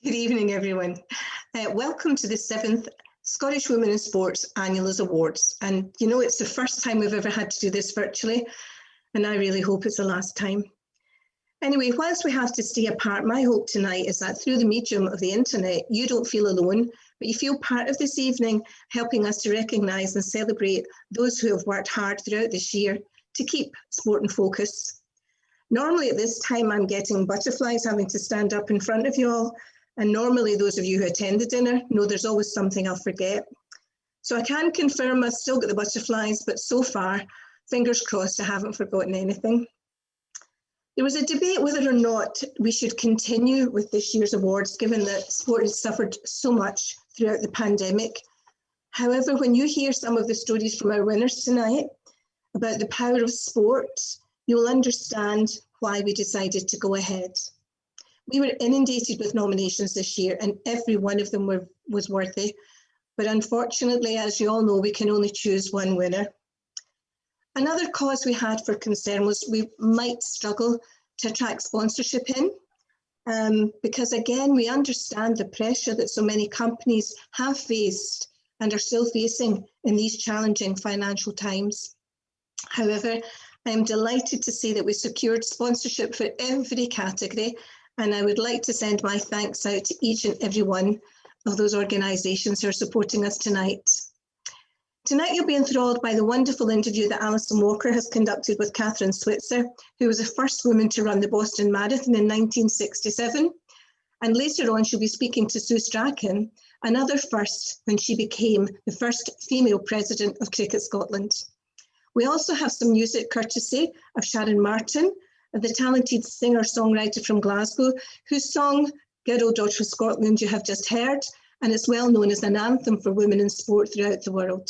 Good evening, everyone. Welcome to the 7th Scottish Women in Sports Annual Awards. And you know, it's the first time we've ever had to do this virtually, and I really hope it's the last time. Anyway, whilst we have to stay apart, my hope tonight is that through the medium of the internet, you don't feel alone, but you feel part of this evening, helping us to recognise and celebrate those who have worked hard throughout this year to keep sport in focus. Normally at this time, I'm getting butterflies having to stand up in front of you all. And normally those of you who attend the dinner know there's always something I'll forget. So I can confirm I've still got the butterflies, but so far, fingers crossed, I haven't forgotten anything. There was a debate whether or not we should continue with this year's awards, given that sport has suffered so much throughout the pandemic. However, when you hear some of the stories from our winners tonight about the power of sport, you will understand why we decided to go ahead. We were inundated with nominations this year and every one of them was worthy. But unfortunately, as you all know, we can only choose one winner. Another cause we had for concern was we might struggle to attract sponsorship in because again, we understand the pressure that so many companies have faced and are still facing in these challenging financial times. However, I am delighted to say that we secured sponsorship for every category, and I would like to send my thanks out to each and every one of those organisations who are supporting us tonight. Tonight you'll be enthralled by the wonderful interview that Alison Walker has conducted with Catherine Switzer, who was the first woman to run the Boston Marathon in 1967. And later on she'll be speaking to Sue Strachan, another first when she became the first female president of Cricket Scotland. We also have some music courtesy of Sharon Martin, the talented singer-songwriter from Glasgow, whose song, Good Old Daughter of Scotland, you have just heard, and it's well known as an anthem for women in sport throughout the world.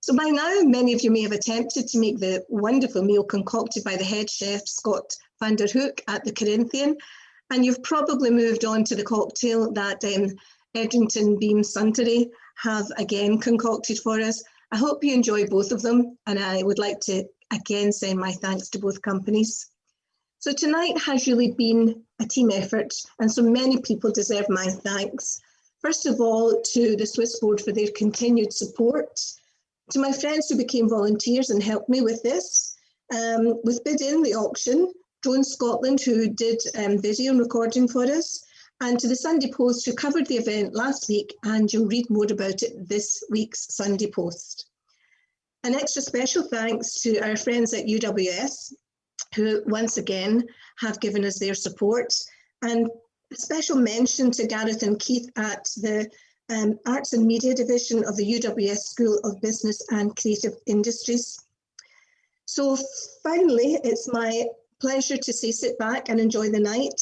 So by now, many of you may have attempted to make the wonderful meal concocted by the head chef, Scott van der Hoek at the Corinthian, and you've probably moved on to the cocktail that Edrington Beam Suntory have again concocted for us. I hope you enjoy both of them, and I would like to again send my thanks to both companies. So tonight has really been a team effort, and so many people deserve my thanks. First of all, to the Swis board for their continued support, to my friends who became volunteers and helped me with this, with Bid In, the auction, Drone Scotland, who did video recording for us, and to the Sunday Post, who covered the event last week, and you'll read more about it this week's Sunday Post. An extra special thanks to our friends at UWS, who once again have given us their support, and a special mention to Gareth and Keith at the Arts and Media Division of the UWS School of Business and Creative Industries. So finally, it's my pleasure to say sit back and enjoy the night.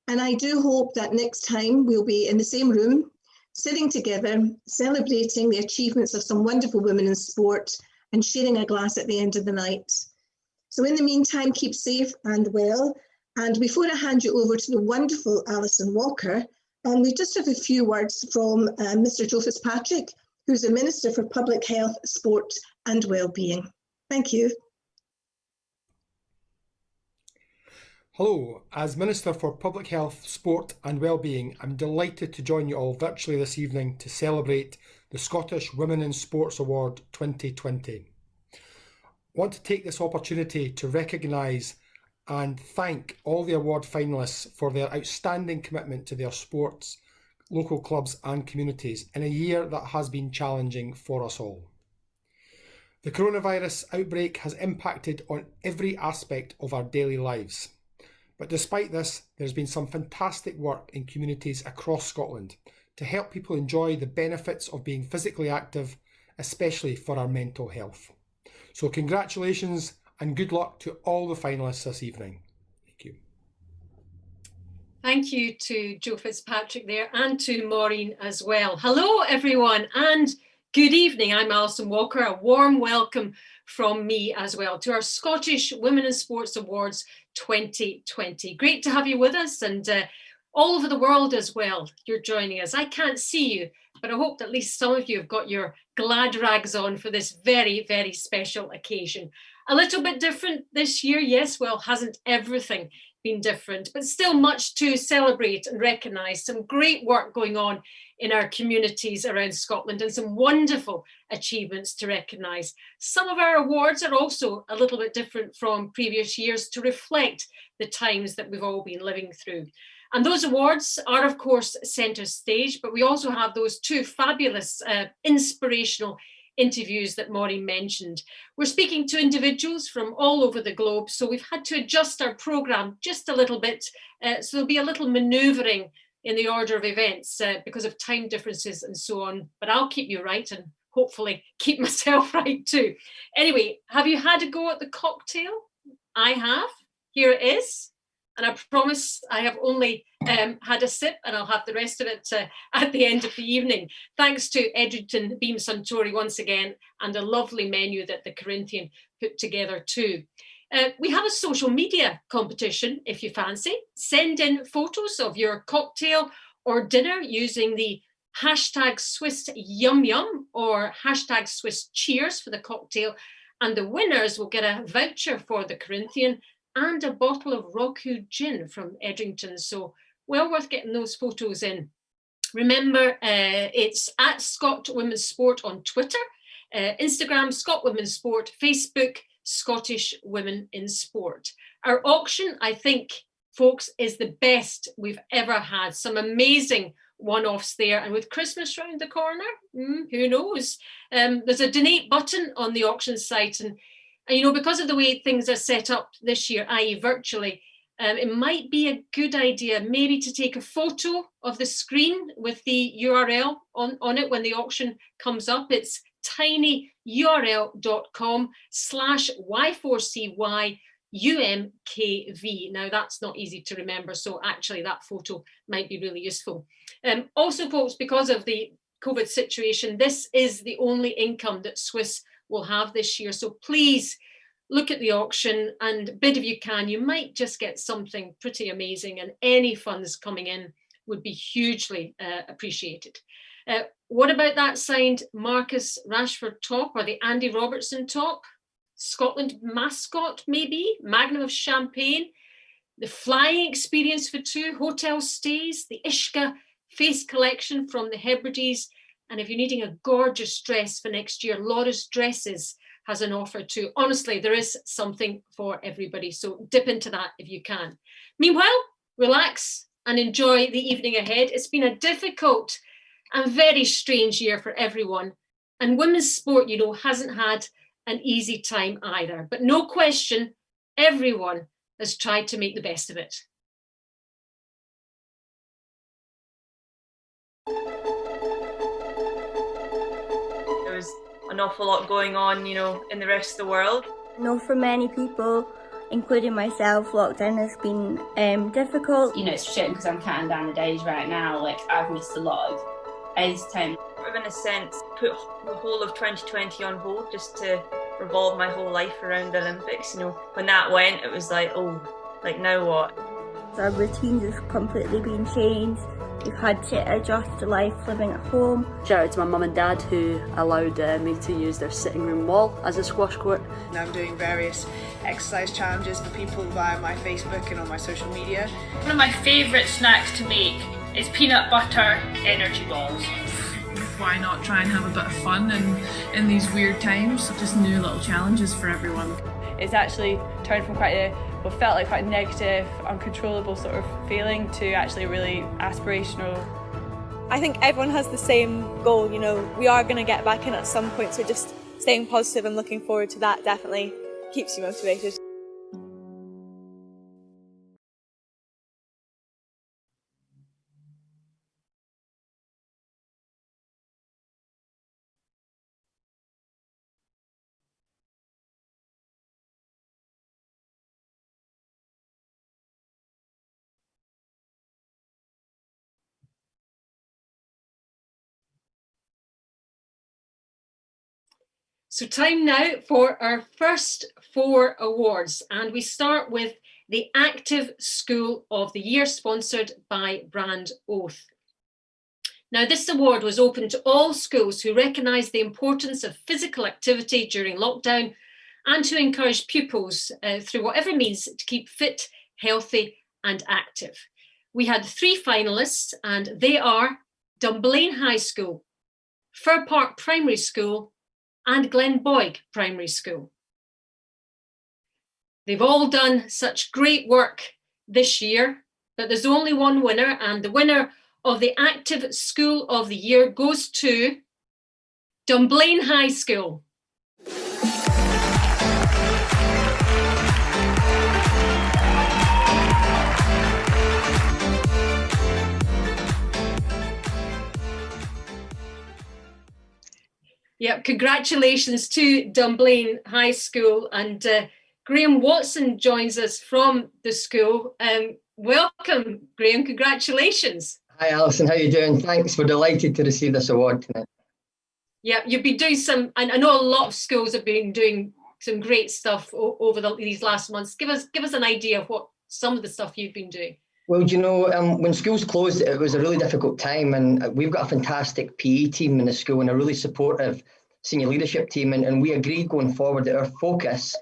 And I do hope that next time we'll be in the same room, sitting together, celebrating the achievements of some wonderful women in sport and sharing a glass at the end of the night. So in the meantime, keep safe and well. And before I hand you over to the wonderful Alison Walker, we just have a few words from Mr. Joe Fitzpatrick, who's the Minister for Public Health, Sport and Wellbeing. Thank you. Hello, as Minister for Public Health, Sport and Wellbeing, I'm delighted to join you all virtually this evening to celebrate the Scottish Women in Sports Award 2020. I want to take this opportunity to recognise and thank all the award finalists for their outstanding commitment to their sports, local clubs and communities in a year that has been challenging for us all. The coronavirus outbreak has impacted on every aspect of our daily lives. But despite this, there's been some fantastic work in communities across Scotland to help people enjoy the benefits of being physically active, especially for our mental health. So congratulations and good luck to all the finalists this evening. Thank you. Thank you to Joe Fitzpatrick there and to Maureen as well. Hello everyone and good evening. I'm Alison Walker. A warm welcome from me as well to our Scottish Women in Sports Awards 2020. Great to have you with us, and all over the world as well. You're joining us. I can't see you, but I hope that at least some of you have got your glad rags on for this very, very special occasion. A little bit different this year, yes, well, hasn't everything been different, but still much to celebrate and recognise. Some great work going on in our communities around Scotland and some wonderful achievements to recognise. Some of our awards are also a little bit different from previous years to reflect the times that we've all been living through. And those awards are, of course, centre stage, but we also have those two fabulous, inspirational interviews that Maureen mentioned. We're speaking to individuals from all over the globe, so we've had to adjust our programme just a little bit, so there'll be a little manoeuvring in the order of events because of time differences and so on, but I'll keep you right and hopefully keep myself right too. Anyway, have you had a go at the cocktail? I have. Here it is. And I promise I have only had a sip, and I'll have the rest of it at the end of the evening. Thanks to Edrington Beam Suntory once again, and a lovely menu that the Corinthian put together too. We have a social media competition if you fancy. Send in photos of your cocktail or dinner using the hashtag Swis Yum Yum or hashtag Swis Cheers for the cocktail, and the winners will get a voucher for the Corinthian and a bottle of Rockwood gin from Edrington. So well worth getting those photos in. Remember, it's at Scot Women's Sport on Twitter, Instagram, Scot Women's Sport, Facebook, Scottish Women in Sport. Our auction, I think, folks, is the best we've ever had. Some amazing one-offs there. And with Christmas round the corner, who knows? There's a donate button on the auction site, and you know, because of the way things are set up this year, i.e. virtually, it might be a good idea maybe to take a photo of the screen with the URL on it when the auction comes up. It's tinyurl.com/Y4CYUMKV. Now that's not easy to remember, so actually that photo might be really useful. Also, folks, because of the COVID situation, this is the only income that Swis will have this year. So please look at the auction and bid if you can. You might just get something pretty amazing, and any funds coming in would be hugely appreciated. What about that signed Marcus Rashford top or the Andy Robertson top? Scotland mascot, maybe? Magnum of Champagne? The flying experience for two, hotel stays, the Ishka face collection from the Hebrides. And if you're needing a gorgeous dress for next year, Laura's Dresses has an offer too. Honestly, there is something for everybody. So dip into that if you can. Meanwhile, relax and enjoy the evening ahead. It's been a difficult and very strange year for everyone. And women's sport, you know, hasn't had an easy time either. But no question, everyone has tried to make the best of it. There's an awful lot going on, you know, in the rest of the world. I know for many people, including myself, lockdown has been difficult. You know, it's shit because I'm counting down the days right now. Like, I've missed a lot of ice time. I've, in a sense, put the whole of 2020 on hold just to revolve my whole life around the Olympics. You know, when that went, it was like, oh, like now what? Our routines have completely been changed. We've had to adjust to life living at home. Shout out to my mum and dad who allowed me to use their sitting room wall as a squash court. I'm doing various exercise challenges for people via my Facebook and on my social media. One of my favourite snacks to make is peanut butter energy balls. Why not try and have a bit of fun in these weird times? Just new little challenges for everyone. It's actually turned from what felt like quite a negative, uncontrollable sort of feeling to actually really aspirational. I think everyone has the same goal, you know, we are going to get back in at some point, so just staying positive and looking forward to that definitely keeps you motivated. So time now for our first 4 awards, and we start with the Active School of the Year, sponsored by Brand Oath. Now, this award was open to all schools who recognise the importance of physical activity during lockdown and to encourage pupils through whatever means to keep fit, healthy and active. We had 3 finalists, and they are Dunblane High School, Fir Park Primary School, and Glenboig Primary School. They've all done such great work this year, but there's only one winner, and the winner of the Active School of the Year goes to Dunblane High School. Yep, congratulations to Dunblane High School, and Graham Watson joins us from the school. Welcome, Graham, congratulations. Hi Alison, how are you doing? Thanks, we're delighted to receive this award tonight. Yeah, you've been doing some, and I know a lot of schools have been doing some great stuff over these last months. Give us an idea of what some of the stuff you've been doing. Well, when schools closed, it was a really difficult time, and we've got a fantastic PE team in the school and a really supportive senior leadership team, and we agreed going forward that our focus,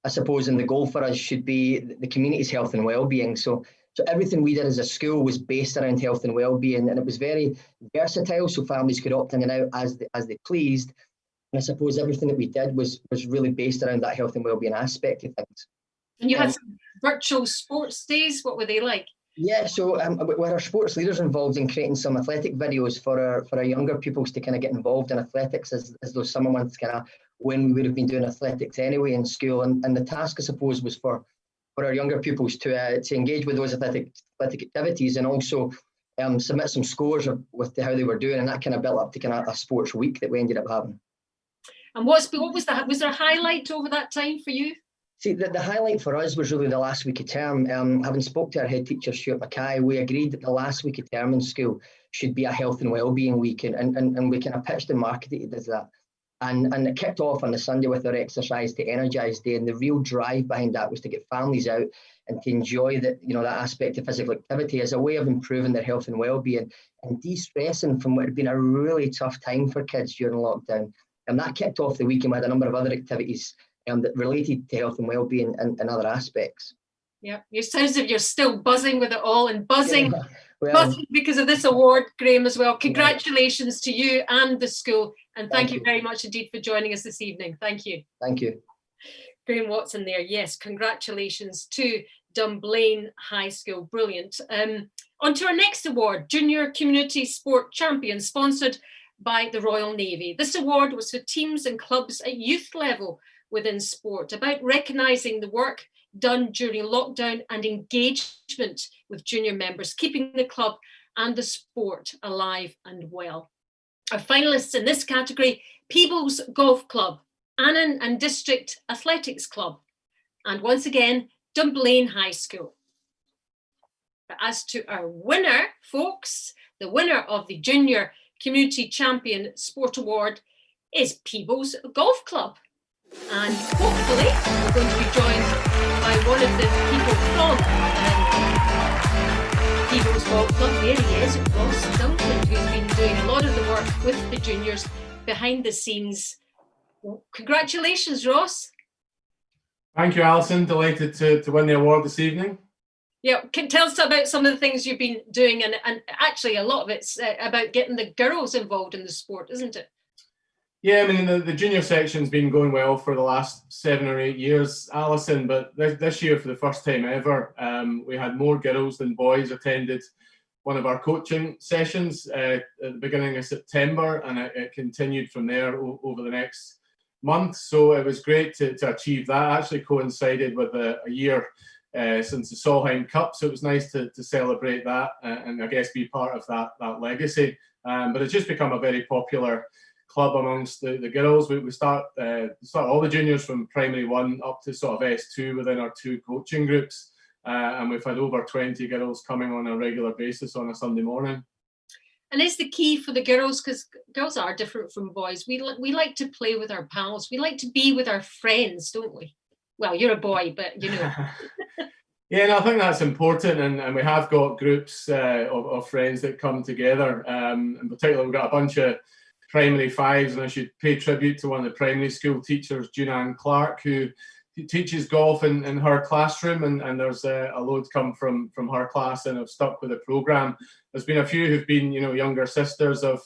I suppose, and the goal for us should be the community's health and well-being. So everything we did as a school was based around health and well-being, and it was very versatile, so families could opt in and out as they pleased. And I suppose everything that we did was really based around that health and well-being aspect of things. And you had some virtual sports days. What were they like? Yeah, so with our sports leaders involved in creating some athletic videos for our younger pupils to kind of get involved in athletics as those summer months, kind of when we would have been doing athletics anyway in school. And the task, I suppose, was for our younger pupils to engage with those athletic activities, and also submit some scores with how they were doing, and that kind of built up to kind of a sports week that we ended up having. And was there a highlight over that time for you? See, the highlight for us was really the last week of term. Having spoke to our head teacher, Stuart Mackay, we agreed that the last week of term in school should be a health and wellbeing week, and we kind of pitched and marketed it as that. And it kicked off on the Sunday with our Exercise to Energise Day, and the real drive behind that was to get families out and to enjoy that aspect of physical activity as a way of improving their health and well-being and de-stressing from what had been a really tough time for kids during lockdown. And that kicked off the weekend. We had a number of other activities that related to health and well-being and other aspects. Yeah, it sounds as if you're still buzzing with it all, and buzzing because of this award, Graham, as well. Congratulations to you and the school, and thank you very much indeed for joining us this evening. Thank you. Thank you. Graham Watson there. Yes, congratulations to Dunblane High School. Brilliant. On to our next award, Junior Community Sport Champion, sponsored by the Royal Navy. This award was for teams and clubs at youth level within sport, about recognising the work done during lockdown and engagement with junior members, keeping the club and the sport alive and well. Our finalists in this category: Peebles Golf Club, Annan and District Athletics Club, and once again, Dunblane High School. But as to our winner, folks, the winner of the Junior Community Champion Sport Award is Peebles Golf Club. And hopefully we're going to be joined by one of the people from Peebles Golf Club. There he is, Ross Duncan, who's been doing a lot of the work with the juniors behind the scenes. Well, congratulations, Ross. Thank you, Alison. Delighted to win the award this evening. Yeah, can tell us about some of the things you've been doing, and actually a lot of it's about getting the girls involved in the sport, isn't it? Yeah, I mean, the junior section's been going well for the last 7 or 8 years, Alison, but this year, for the first time ever, we had more girls than boys attended one of our coaching sessions at the beginning of September, and it continued from there over the next month. So it was great to achieve that. It actually coincided with a year since the Solheim Cup, so it was nice to celebrate that and I guess be part of that legacy. But it's just become a very popular club amongst the girls. We start all the juniors from primary 1 up to sort of S2 within our 2 coaching groups, and we've had over 20 girls coming on a regular basis on a Sunday morning. And is the key for the girls, because girls are different from boys, we like to play with our pals, we like to be with our friends, don't we? Well, you're a boy, but you know. Yeah, no, I think that's important, and we have got groups of friends that come together. In particular, we've got a bunch of primary 5s, and I should pay tribute to one of the primary school teachers, Junanne Clark, who teaches golf in her classroom, and there's a load come from her class and have stuck with the programme. There's been a few who've been, younger sisters of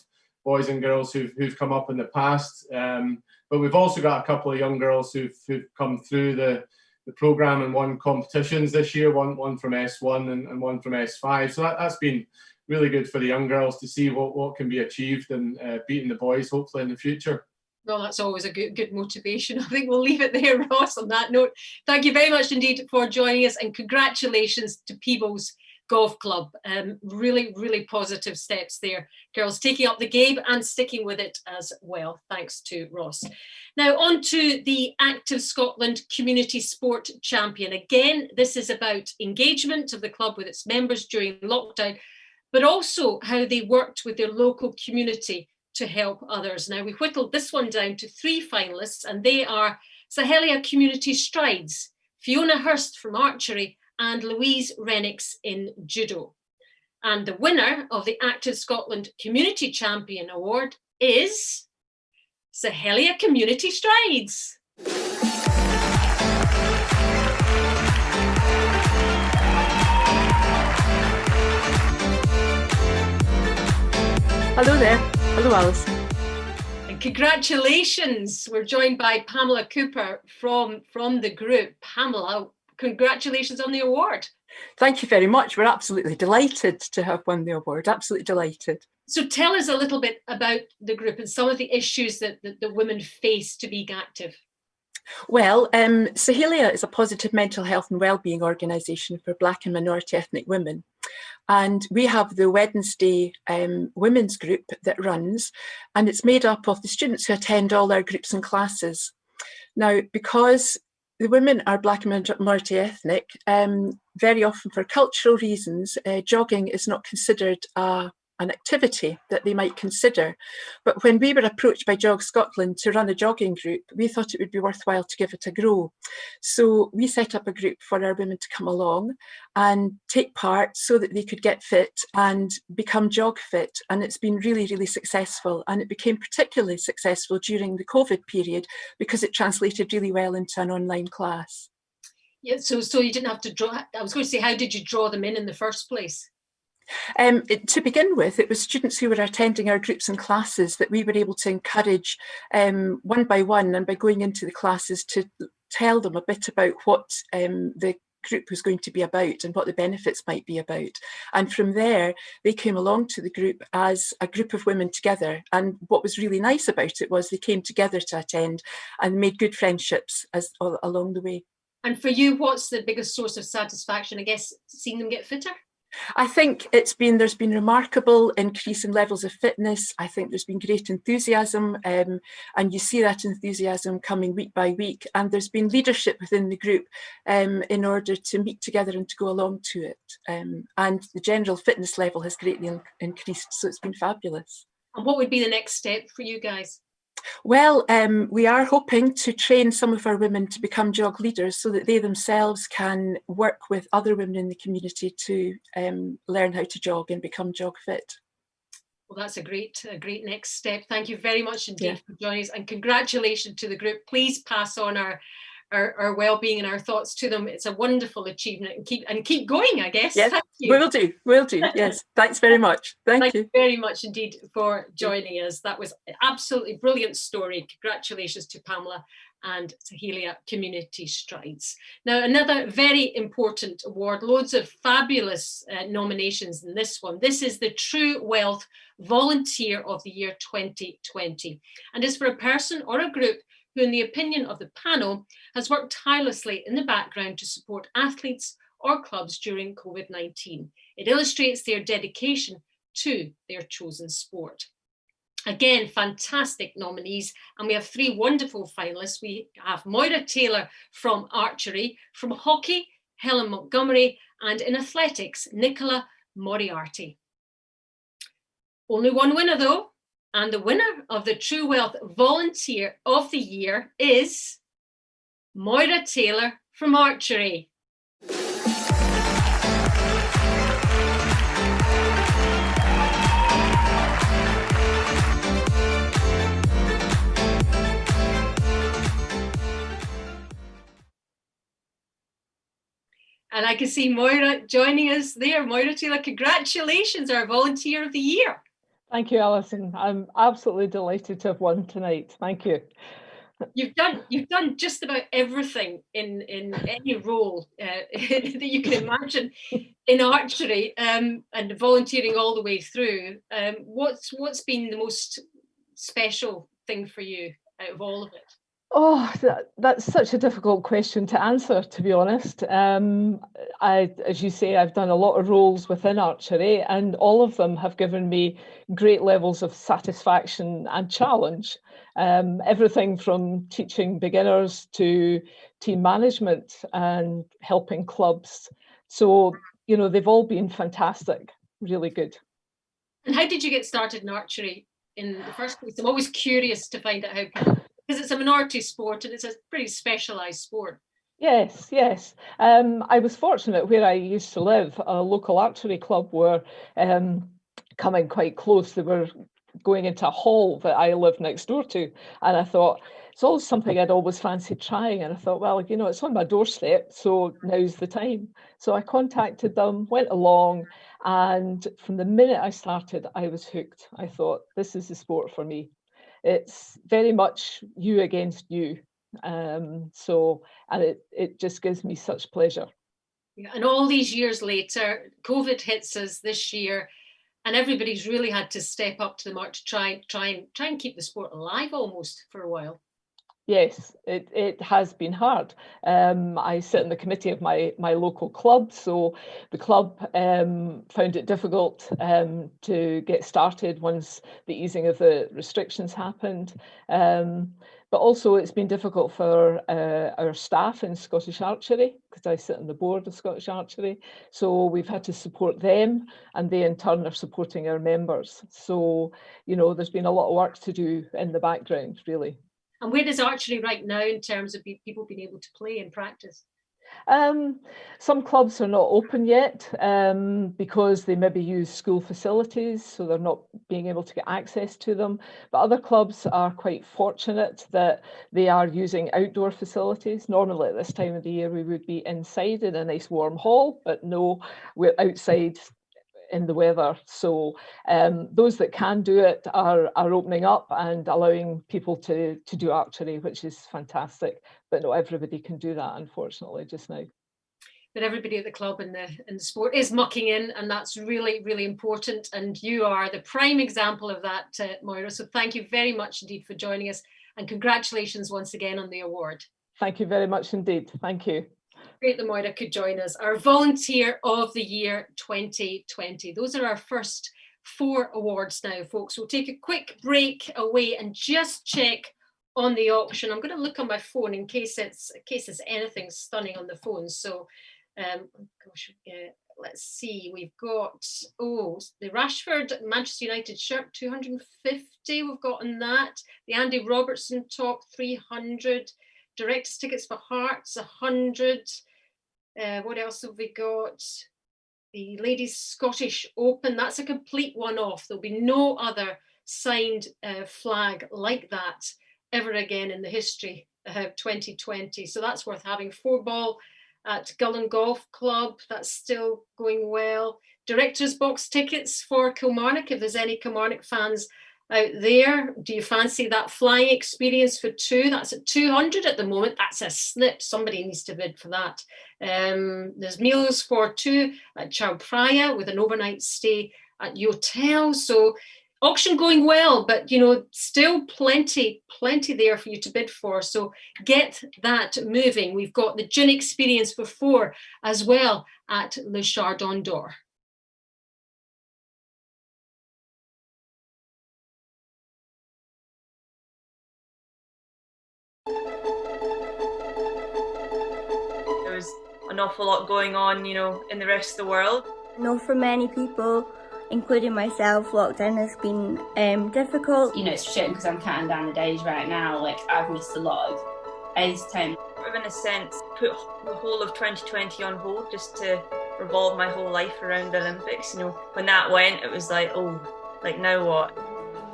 boys and girls who've come up in the past. But we've also got a couple of young girls who've come through the programme and won competitions this year, one from S1 and one from S5. So that's been really good for the young girls to see what can be achieved and beating the boys hopefully in the future. Well, that's always a good motivation. I think we'll leave it there, Ross, on that note. Thank you very much indeed for joining us, and congratulations to Peebles Golf Club. Really, really positive steps there. Girls taking up the game and sticking with it as well. Thanks to Ross. Now on to the Active Scotland Community Sport Champion. Again, this is about engagement of the club with its members during lockdown, but also how they worked with their local community to help others. Now we whittled this one down to 3 finalists, and they are Sahelia Community Strides, Fiona Hurst from archery, and Louise Renix in judo. And the winner of the Active Scotland Community Champion Award is Sahelia Community Strides. Hello there. Hello, Alison. And congratulations. We're joined by Pamela Cooper from the group. Pamela, congratulations on the award. Thank you very much. We're absolutely delighted to have won the award. Absolutely delighted. So tell us a little bit about the group and some of the issues that the women face to be active. Well, Sahelia is a positive mental health and wellbeing organisation for Black and minority ethnic women. And we have the Wednesday women's group that runs, and it's made up of the students who attend all our groups and classes. Now, because the women are Black and minority ethnic, very often for cultural reasons, jogging is not considered an activity that they might consider. But when we were approached by Jog Scotland to run a jogging group, we thought it would be worthwhile to give it a go. So we set up a group for our women to come along and take part so that they could get fit and become jog fit. And it's been really, really successful. And it became particularly successful during the COVID period because it translated really well into an online class. Yeah, so you didn't have to draw. I was going to say, how did you draw them in the first place? To begin with, it was students who were attending our groups and classes that we were able to encourage one by one, and by going into the classes to tell them a bit about what the group was going to be about and what the benefits might be about. And from there, they came along to the group as a group of women together. And what was really nice about it was they came together to attend and made good friendships along the way. And for you, what's the biggest source of satisfaction? I guess seeing them get fitter? I think there's been remarkable increase in levels of fitness. I think there's been great enthusiasm, and you see that enthusiasm coming week by week. And there's been leadership within the group in order to meet together and to go along to it. And the general fitness level has greatly increased, so it's been fabulous. And what would be the next step for you guys? Well, we are hoping to train some of our women to become jog leaders so that they themselves can work with other women in the community to learn how to jog and become jog fit. Well, that's a great next step. Thank you very much indeed for joining us, and congratulations to the group. Please pass on our well-being and our thoughts to them. It's a wonderful achievement, and keep going, I guess. Yes, thank you. We'll do. Yes, thanks very much. Thank you very much indeed for joining us. That was an absolutely brilliant story. Congratulations to Pamela and Sahelia Community Strides. Now, another very important award, loads of fabulous nominations in this one. This is the True Wealth Volunteer of the Year 2020, and is for a person or a group who, in the opinion of the panel, has worked tirelessly in the background to support athletes or clubs during COVID-19. It illustrates their dedication to their chosen sport. Again, fantastic nominees, and we have 3 wonderful finalists. We have Moira Taylor from archery, from hockey, Helen Montgomery, and in athletics, Nicola Moriarty. Only one winner though. And the winner of the True Wealth Volunteer of the Year is Moira Taylor from archery. And I can see Moira joining us there. Moira Taylor, congratulations, our Volunteer of the Year. Thank you, Alison. I'm absolutely delighted to have won tonight. Thank you. You've done just about everything in any role that you can imagine in archery, and volunteering all the way through. What's been the most special thing for you out of all of it? Oh, that's such a difficult question to answer, to be honest. As you say, I've done a lot of roles within archery, and all of them have given me great levels of satisfaction and challenge. Everything from teaching beginners to team management and helping clubs. So, you know, they've all been fantastic, really good. And how did you get started in archery in the first place? I'm always curious to find out how people, because it's a minority sport and it's a pretty specialised sport. Yes. I was fortunate where I used to live, a local archery club were coming quite close. They were going into a hall that I live next door to. And I thought, it's always something I'd always fancied trying. And I thought, well, you know, it's on my doorstep, so now's the time. So I contacted them, went along, and from the minute I started, I was hooked. I thought, this is the sport for me. It's very much you against you. And it just gives me such pleasure. Yeah, and all these years later, COVID hits us this year, and everybody's really had to step up to the mark to try and keep the sport alive almost for a while. Yes, it has been hard. I sit in the committee of my local club, so the club found it difficult to get started once the easing of the restrictions happened. But also it's been difficult for our staff in Scottish Archery, because I sit on the board of Scottish Archery. So we've had to support them, and they in turn are supporting our members. So, you know, there's been a lot of work to do in the background, really. And where does archery right now in terms of people being able to play and practice? Some clubs are not open yet because they maybe use school facilities, so they're not being able to get access to them. But other clubs are quite fortunate that they are using outdoor facilities. Normally at this time of the year we would be inside in a nice warm hall, but no, we're outside in the weather. So those that can do it are opening up and allowing people to do archery, which is fantastic. But not everybody can do that, unfortunately, just now. But everybody at the club and the sport is mucking in, and that's really, really important. And you are the prime example of that, Moira. So thank you very much indeed for joining us, and congratulations once again on the award. Thank you very much indeed. Thank you. Great that Moira could join us. Our Volunteer of the Year 2020. Those are our first 4 awards now, folks. We'll take a quick break away and just check on the auction. I'm going to look on my phone in case it's anything stunning on the phone. So, let's see. We've got the Rashford Manchester United shirt, 250. We've got on that. The Andy Robertson top, 300. Director's tickets for Hearts, 100. What else have we got? The Ladies Scottish Open, that's a complete one-off. There'll be no other signed flag like that ever again in the history of 2020. So that's worth having. 4-ball at Gullen Golf Club, that's still going well. Director's box tickets for Kilmarnock, if there's any Kilmarnock fans out there. Do you fancy that flying experience for 2? That's at 200 at the moment. That's a snip. Somebody needs to bid for that. There's meals for 2 at Chao Phraya with an overnight stay at Yotel. So auction going well, but you know, still plenty there for you to bid for. So get that moving. We've got the gin experience for 4 as well at Le Chardon d'Or. There's an awful lot going on, you know, in the rest of the world. I know for many people, including myself, lockdown has been difficult. You know, it's shit because I'm counting down the days right now. Like, I've missed a lot of A's time. I've, in a sense, put the whole of 2020 on hold just to revolve my whole life around the Olympics. You know, when that went, it was like, oh, like now what?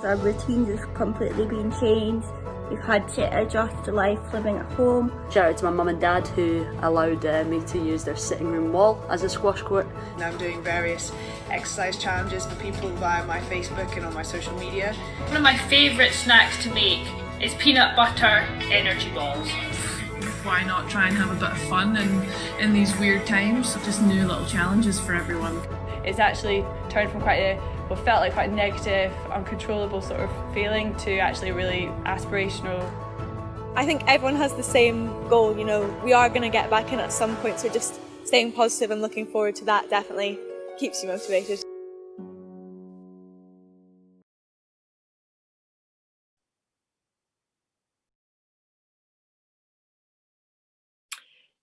Our routines have completely been changed. We've had to adjust to life living at home. Shout out to my mum and dad who allowed me to use their sitting room wall as a squash court. And I'm doing various exercise challenges for people via my Facebook and on my social media. One of my favourite snacks to make is peanut butter energy balls. Why not try and have a bit of fun in these weird times? Just new little challenges for everyone. It's actually turned from what felt like quite negative, uncontrollable sort of feeling to actually really aspirational. I think everyone has the same goal, you know, we are going to get back in at some point, so just staying positive and looking forward to that definitely keeps you motivated.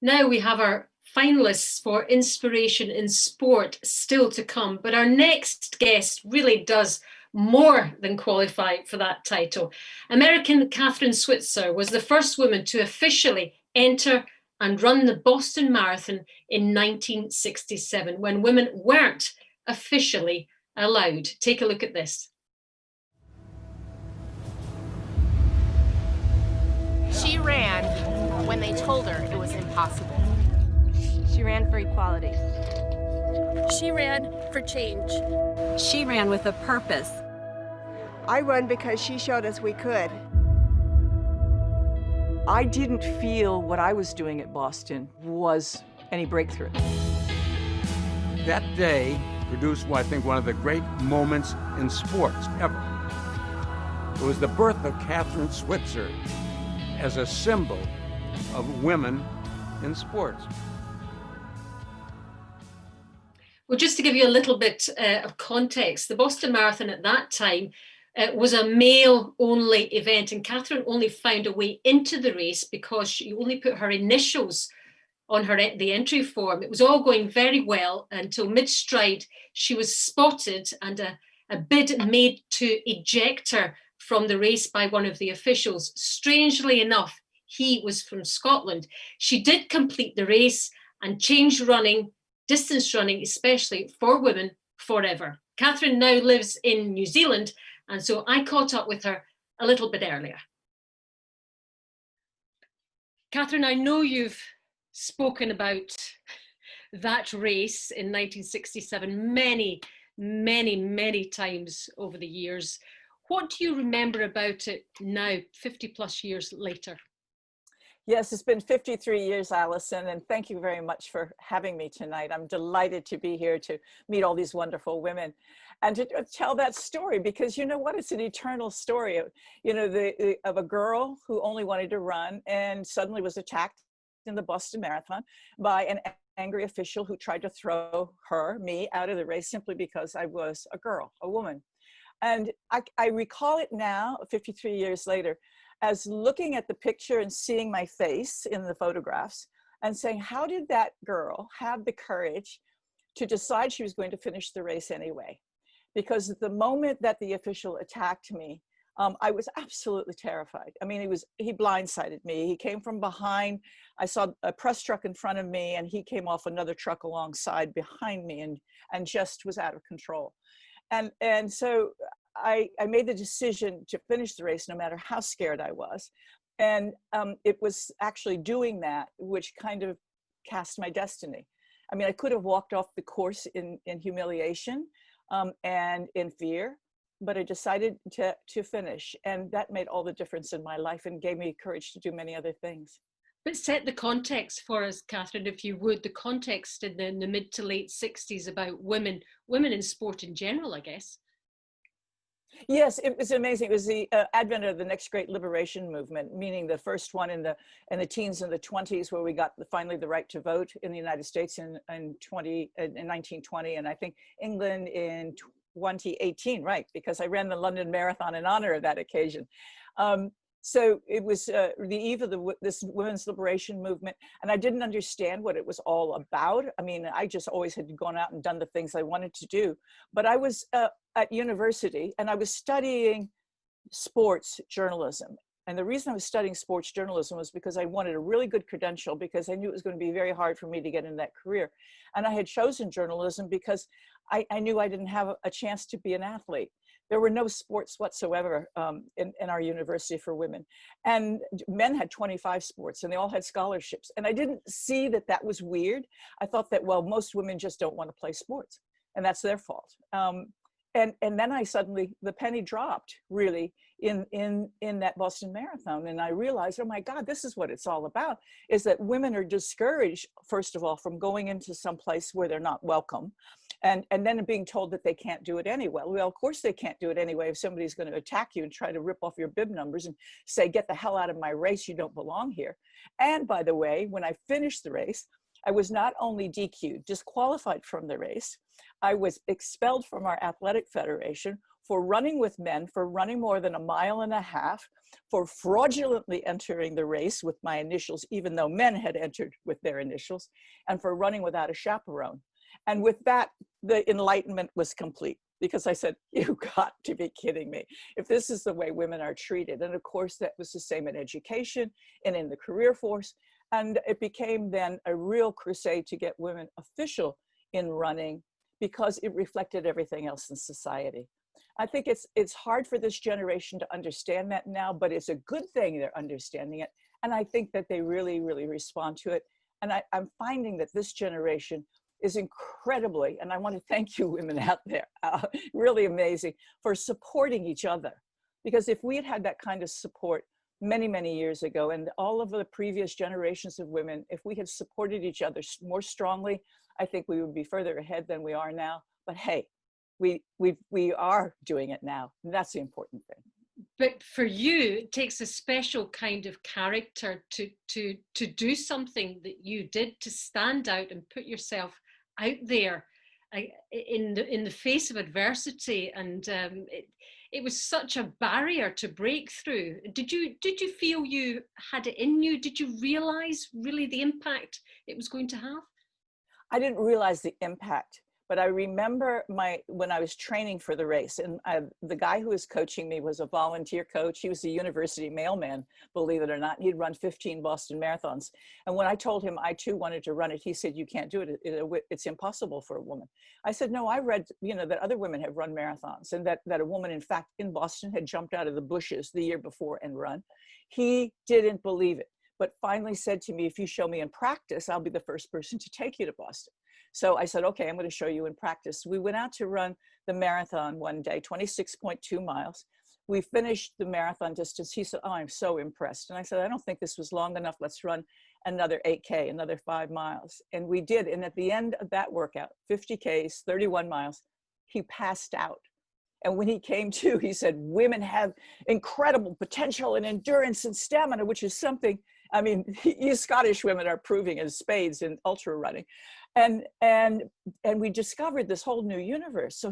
Now we have our finalists for Inspiration in Sport still to come, but our next guest really does more than qualify for that title. American Catherine Switzer was the first woman to officially enter and run the Boston Marathon in 1967, when women weren't officially allowed. Take a look at this. She ran when they told her it was impossible. She ran for equality. She ran for change. She ran with a purpose. I run because she showed us we could. I didn't feel what I was doing at Boston was any breakthrough. That day produced, I think, one of the great moments in sports ever. It was the birth of Catherine Switzer as a symbol of women in sports. Well, just to give you a little bit of context, the Boston Marathon at that time was a male-only event, and Catherine only found a way into the race because she only put her initials on the entry form. It was all going very well until mid-stride she was spotted and a bid made to eject her from the race by one of the officials. Strangely enough, he was from Scotland. She did complete the race and changed running, distance running, especially for women, forever. Catherine now lives in New Zealand, and so I caught up with her a little bit earlier. Catherine, I know you've spoken about that race in 1967 many, many, many times over the years. What do you remember about it now, 50 plus years later? Yes, it's been 53 years, Alison, and thank you very much for having me tonight. I'm delighted to be here to meet all these wonderful women and to tell that story, because you know what, it's an eternal story of, you know, of a girl who only wanted to run and suddenly was attacked in the Boston Marathon by an angry official who tried to throw me out of the race simply because I was a girl, a woman. And I recall it now, 53 years later, as looking at the picture and seeing my face in the photographs and saying, how did that girl have the courage to decide she was going to finish the race anyway? Because at the moment that the official attacked me, I was absolutely terrified. I mean, he blindsided me. He came from behind. I saw a press truck in front of me, and he came off another truck alongside behind me and just was out of control. And so I made the decision to finish the race no matter how scared I was. And it was actually doing that which kind of cast my destiny. I mean, I could have walked off the course in humiliation and in fear, but I decided to finish. And that made all the difference in my life and gave me courage to do many other things. But set the context for us, Catherine, if you would, the context in the mid to late 60s about women in sport in general, I guess. Yes, it was amazing. It was the advent of the next great liberation movement, meaning the first one in the teens and the 20s, where we got finally the right to vote in the United States in 1920, and I think England in 2018, right? Because I ran the London Marathon in honor of that occasion. So it was the eve of this women's liberation movement, and I didn't understand what it was all about. I mean, I just always had gone out and done the things I wanted to do. But I was at university, and I was studying sports journalism. And the reason I was studying sports journalism was because I wanted a really good credential, because I knew it was going to be very hard for me to get in that career. And I had chosen journalism because I knew I didn't have a chance to be an athlete. There were no sports whatsoever in our university for women. And men had 25 sports and they all had scholarships. And I didn't see that that was weird. I thought that, well, most women just don't want to play sports and that's their fault. And then I suddenly, the penny dropped really in that Boston Marathon. And I realized, oh my God, this is what it's all about, is that women are discouraged, first of all, from going into some place where they're not welcome. And then being told that they can't do it anyway. Well, of course they can't do it anyway if somebody's going to attack you and try to rip off your bib numbers and say, get the hell out of my race, you don't belong here. And by the way, when I finished the race, I was not only DQ'd, disqualified from the race, I was expelled from our athletic federation for running with men, for running more than 1.5 miles, for fraudulently entering the race with my initials, even though men had entered with their initials, and for running without a chaperone. And with that, the enlightenment was complete, because I said, you got to be kidding me. If this is the way women are treated. And of course, that was the same in education and in the career force. And it became then a real crusade to get women official in running, because it reflected everything else in society. I think it's hard for this generation to understand that now, but it's a good thing they're understanding it. And I think that they really, really respond to it. And I'm finding that this generation is incredibly, and I want to thank you women out there, really amazing, for supporting each other. Because if we had had that kind of support many, many years ago, and all of the previous generations of women, if we had supported each other more strongly, I think we would be further ahead than we are now. But hey, we are doing it now, and that's the important thing. But for you, it takes a special kind of character to do something that you did, to stand out and put yourself out there in the face of adversity. And it was such a barrier to break through. Did you feel you had it in you? Did you realize really the impact it was going to have? I didn't realize the impact, but I remember when I was training for the race, and the guy who was coaching me was a volunteer coach. He was a university mailman, believe it or not. He'd run 15 Boston marathons. And when I told him I too wanted to run it, he said, you can't do it. It's impossible for a woman. I said, no, I read, that other women have run marathons, and that a woman, in fact, in Boston had jumped out of the bushes the year before and run. He didn't believe it, but finally said to me, if you show me in practice, I'll be the first person to take you to Boston. So I said, okay, I'm going to show you in practice. We went out to run the marathon one day, 26.2 miles. We finished the marathon distance. He said, oh, I'm so impressed. And I said, I don't think this was long enough. Let's run another 8K, another 5 miles. And we did. And at the end of that workout, 50 Ks, 31 miles, he passed out. And when he came to, he said, women have incredible potential and endurance and stamina, which is something, I mean, you Scottish women are proving as spades in ultra running. And we discovered this whole new universe. So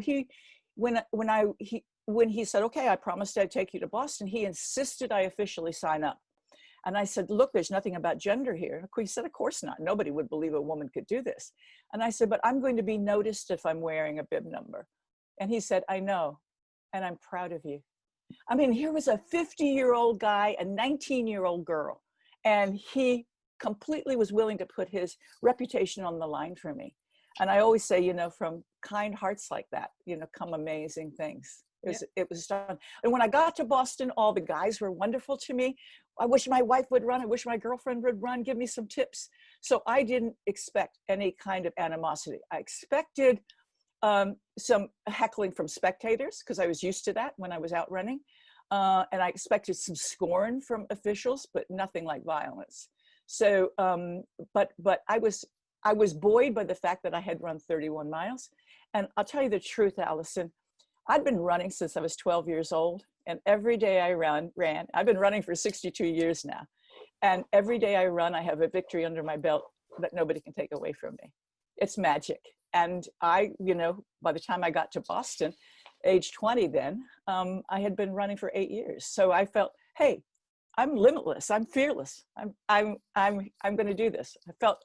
when he said, okay, I promised I'd take you to Boston, he insisted I officially sign up. And I said, look, there's nothing about gender here. He said, of course not. Nobody would believe a woman could do this. And I said, but I'm going to be noticed if I'm wearing a bib number. And he said, I know, and I'm proud of you. I mean, here was a 50-year-old guy, a 19-year-old girl, and he completely was willing to put his reputation on the line for me. And I always say, from kind hearts like that, come amazing things. It was done. And when I got to Boston, all the guys were wonderful to me. I wish my wife would run. I wish my girlfriend would run. Give me some tips. So I didn't expect any kind of animosity. I expected some heckling from spectators, because I was used to that when I was out running. And I expected some scorn from officials, but nothing like violence. So, but I was buoyed by the fact that I had run 31 miles. And I'll tell you the truth, Allison, I'd been running since I was 12 years old. And every day I ran, I've been running for 62 years now. And every day I run, I have a victory under my belt that nobody can take away from me. It's magic. And I, by the time I got to Boston, age 20 then, I had been running for 8 years. So I felt, hey, I'm limitless. I'm fearless. I'm going to do this.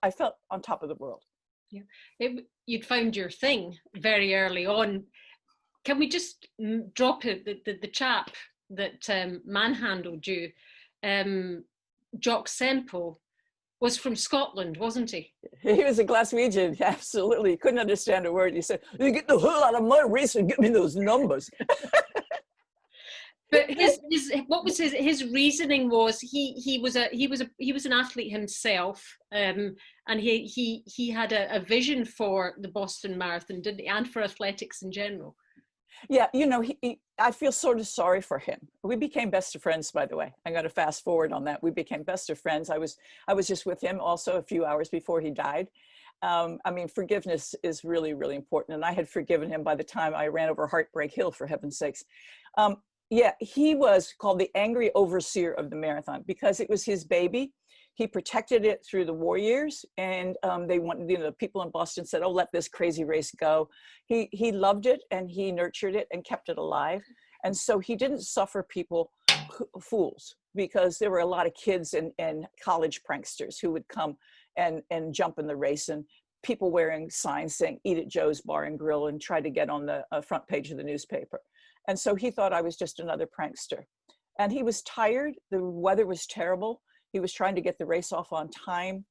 I felt on top of the world. Yeah, you'd found your thing very early on. Can we just drop it? The chap that manhandled you, Jock Semple, was from Scotland, wasn't he? He was a Glaswegian, absolutely. He couldn't understand a word. He said, "You get the hell out of my race and get me those numbers." But what was his reasoning was he was an athlete himself, and he had a vision for the Boston Marathon, didn't he, and for athletics in general. Yeah, you know, I feel sort of sorry for him. We became best of friends, by the way. I'm going to fast forward on that. We became best of friends. I was just with him also a few hours before he died. I mean, forgiveness is really, really important. And I had forgiven him by the time I ran over Heartbreak Hill, for heaven's sakes. Yeah, he was called the angry overseer of the marathon because it was his baby. He protected it through the war years, and they wanted, you know, the people in Boston said, "Oh, let this crazy race go." He loved it, and he nurtured it and kept it alive. And so he didn't suffer people fools, because there were a lot of kids and college pranksters who would come and jump in the race, and people wearing signs saying "Eat at Joe's Bar and Grill" and try to get on the front page of the newspaper. And so he thought I was just another prankster. And he was tired. The weather was terrible. He was trying to get the race off on time.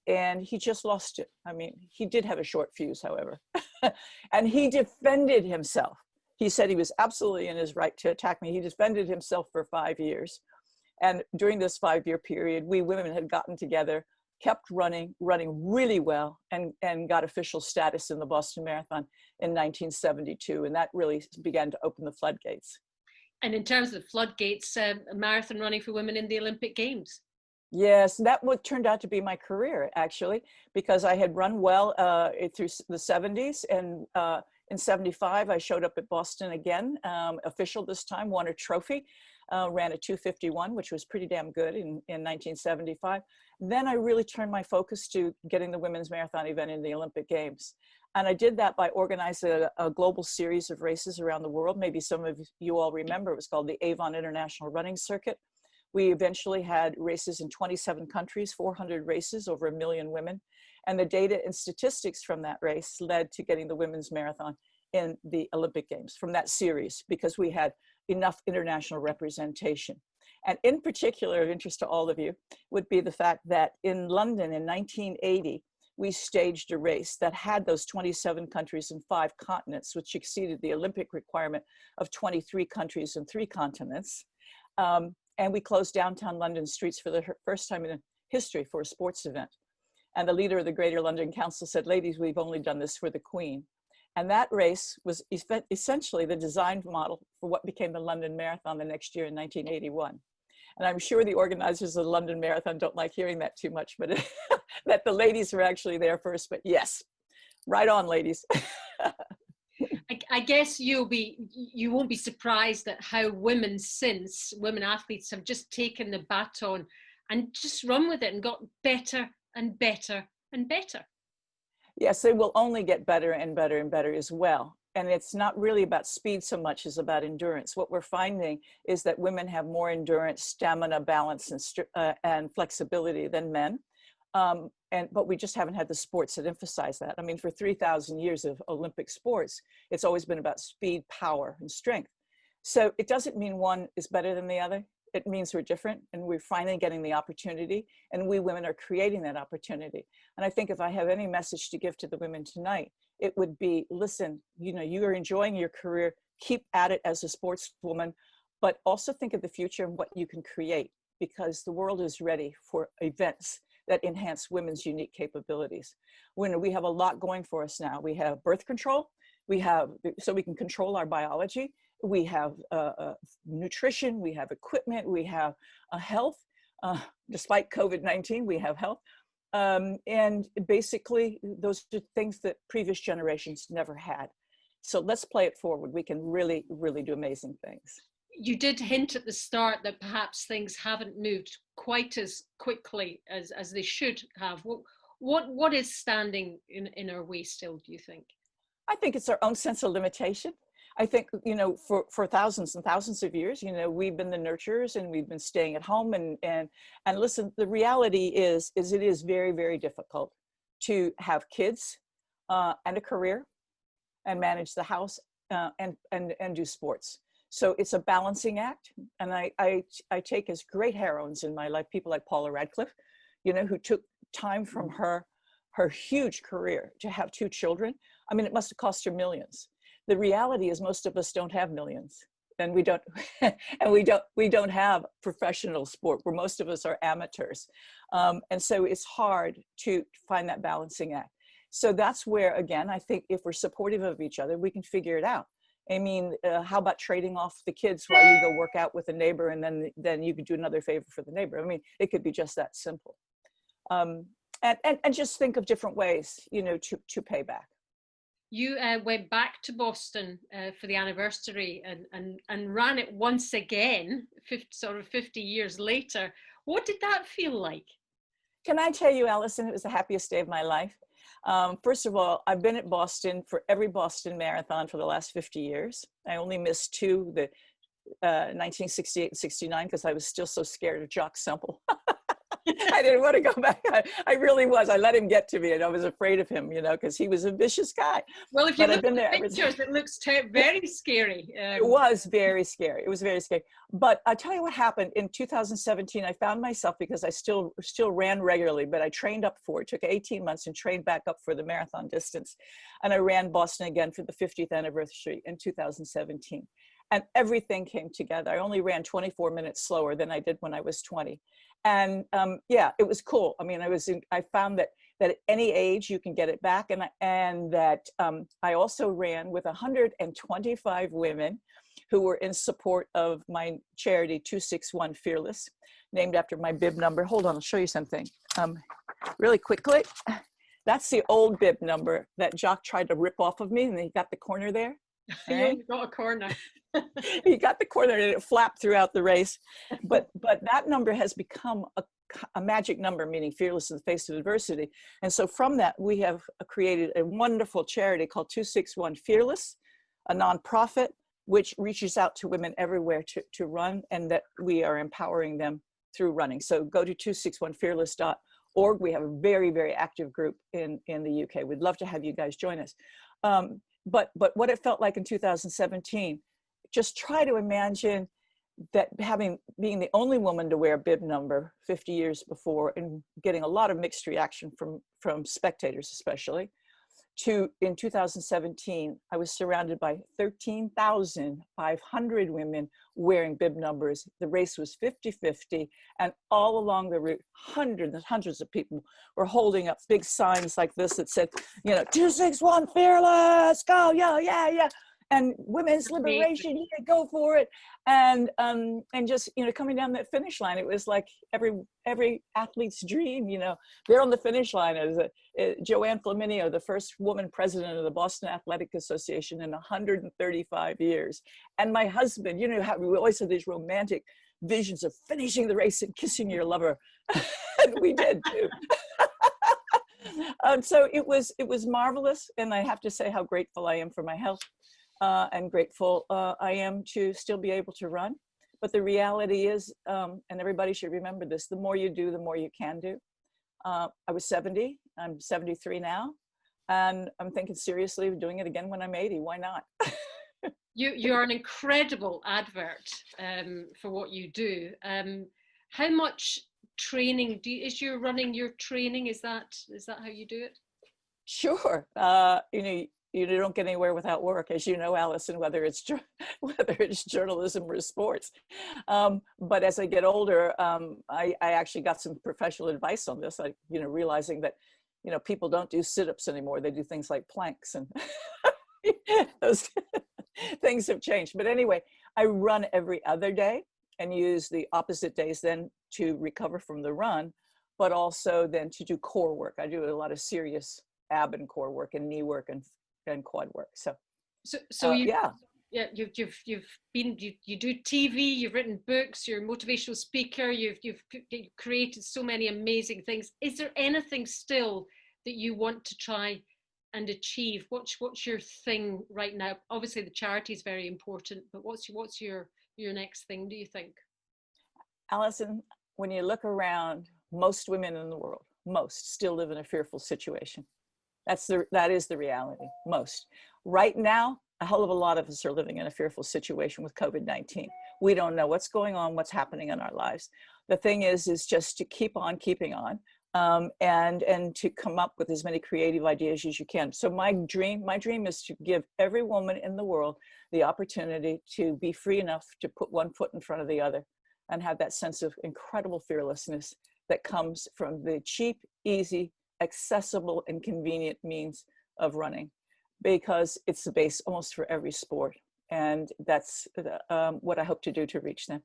And he just lost it. I mean, he did have a short fuse, however. And he defended himself. He said he was absolutely in his right to attack me. He defended himself for 5 years. And during this 5-year period, we women had gotten together, kept running really well, and got official status in the Boston Marathon in 1972. And that really began to open the floodgates. And in terms of the floodgates, marathon running for women in the Olympic Games. Yes, that turned out to be my career, actually, because I had run well through the 70s. And in 75, I showed up at Boston again, official this time, won a trophy, ran a 2:51, which was pretty damn good in 1975. Then I really turned my focus to getting the women's marathon event in the Olympic Games. And I did that by organizing a global series of races around the world. Maybe some of you all remember, it was called the Avon International Running Circuit. We eventually had races in 27 countries, 400 races, over 1 million women. And the data and statistics from that race led to getting the women's marathon in the Olympic Games from that series, because we had enough international representation. And in particular, of interest to all of you, would be the fact that in London in 1980, we staged a race that had those 27 countries and 5 continents, which exceeded the Olympic requirement of 23 countries and 3 continents. And we closed downtown London streets for the first time in history for a sports event. And the leader of the Greater London Council said, "Ladies, we've only done this for the Queen." And that race was essentially the design model for what became the London Marathon the next year in 1981. And I'm sure the organizers of the London Marathon don't like hearing that too much, but that the ladies were actually there first. But yes, right on, ladies. I guess you won't be surprised at how women athletes have just taken the baton and just run with it and got better and better and better. Yes, they will only get better and better and better as well. And it's not really about speed so much as about endurance. What we're finding is that women have more endurance, stamina, balance, and flexibility than men. But we just haven't had the sports that emphasize that. I mean, for 3,000 years of Olympic sports, it's always been about speed, power, and strength. So it doesn't mean one is better than the other. It means we're different, and we're finally getting the opportunity, and we women are creating that opportunity. And I think if I have any message to give to the women tonight, it would be, listen, you know, you are enjoying your career, keep at it as a sportswoman, but also think of the future and what you can create, because the world is ready for events that enhance women's unique capabilities. We have a lot going for us now. We have birth control, so we can control our biology. We have nutrition, we have equipment, we have health. Despite COVID-19, we have health. And basically, those are things that previous generations never had. So let's play it forward. We can really, really do amazing things. You did hint at the start that perhaps things haven't moved quite as quickly as they should have. What is standing in our way still, do you think? I think it's our own sense of limitation. I think, you know, for thousands and thousands of years, you know, we've been the nurturers and we've been staying at home. And listen, the reality is it is very, very difficult to have kids and a career and manage the house and do sports. So it's a balancing act. And I take as great heroines in my life, people like Paula Radcliffe, you know, who took time from her huge career to have 2 children. I mean, it must have cost her millions. The reality is most of us don't have millions. and we don't and we don't have professional sport where most of us are amateurs, and so it's hard to find that balancing act. So that's where, again, I think if we're supportive of each other, we can figure it out. I mean, how about trading off the kids while you go work out with a neighbor, and then you could do another favor for the neighbor? I mean, it could be just that simple. And just think of different ways, you know, to pay back. You went back to Boston for the anniversary and ran it once again, 50 years later. What did that feel like? Can I tell you, Allison, it was the happiest day of my life. First of all, I've been at Boston for every Boston Marathon for the last 50 years. I only missed two, the 1968 and 69, because I was still so scared of Jock Semple. I didn't want to go back. I really was. I let him get to me, and I was afraid of him, you know, because he was a vicious guy. Well, if you look at the pictures, it looks very scary. It was very scary. It was very scary. But I'll tell you what happened. In 2017, I found myself, because I still ran regularly, but I trained up for it. It took 18 months and trained back up for the marathon distance. And I ran Boston again for the 50th anniversary in 2017. And everything came together. I only ran 24 minutes slower than I did when I was 20. And yeah, it was cool. I mean, I found that at any age you can get it back, and that I also ran with 125 women who were in support of my charity 261 Fearless, named after my bib number. Hold on, I'll show you something really quickly. That's the old bib number that Jock tried to rip off of me, and he got the corner there. Right? You got a corner. He got the corner, and it flapped throughout the race. But that number has become a magic number, meaning fearless in the face of adversity. And so from that, we have created a wonderful charity called 261 Fearless, a nonprofit which reaches out to women everywhere to run, and that we are empowering them through running. So go to 261fearless.org. We have a very, very active group in the UK. We'd love to have you guys join us. But what it felt like in 2017, just try to imagine that being the only woman to wear a bib number 50 years before, and getting a lot of mixed reaction from spectators, especially, to in 2017, I was surrounded by 13,500 women wearing bib numbers. The race was 50-50, and all along the route, hundreds and hundreds of people were holding up big signs like this that said, you know, 261 Fearless, go, yeah. And women's liberation, yeah, go for it. And just, you know, coming down that finish line, it was like every athlete's dream, you know. There on the finish line is Joanne Flaminio, the first woman president of the Boston Athletic Association in 135 years. And my husband, you know, how we always have these romantic visions of finishing the race and kissing your lover. And we did too. So it was marvelous. And I have to say how grateful I am for my health. And grateful I am to still be able to run. But the reality is, and everybody should remember this, the more you do, the more you can do. I was 70, I'm 73 now, and I'm thinking seriously of doing it again when I'm 80. Why not? You're an incredible advert for what you do. How much training is your running your training? Is that how you do it? Sure. You don't get anywhere without work, as you know, Allison, whether it's journalism or sports. But as I get older, I actually got some professional advice on this. Realizing that, people don't do sit-ups anymore. They do things like planks, and those things have changed. But anyway, I run every other day and use the opposite days then to recover from the run, but also then to do core work. I do a lot of serious ab and core work and knee work and quad work. So you do TV, you've written books, you're a motivational speaker, you've created so many amazing things. Is there anything still that you want to try and achieve? What's your thing right now? Obviously the charity is very important, but what's your next thing, do you think? Allison, when you look around, most women in the world, most still live in a fearful situation. That is the reality, most. Right now, a hell of a lot of us are living in a fearful situation with COVID-19. We don't know what's going on, what's happening in our lives. The thing is just to keep on keeping on. and to come up with as many creative ideas as you can. So my dream is to give every woman in the world the opportunity to be free enough to put one foot in front of the other and have that sense of incredible fearlessness that comes from the cheap, easy, accessible, and convenient means of running, because it's the base almost for every sport. And that's what I hope to do to reach them.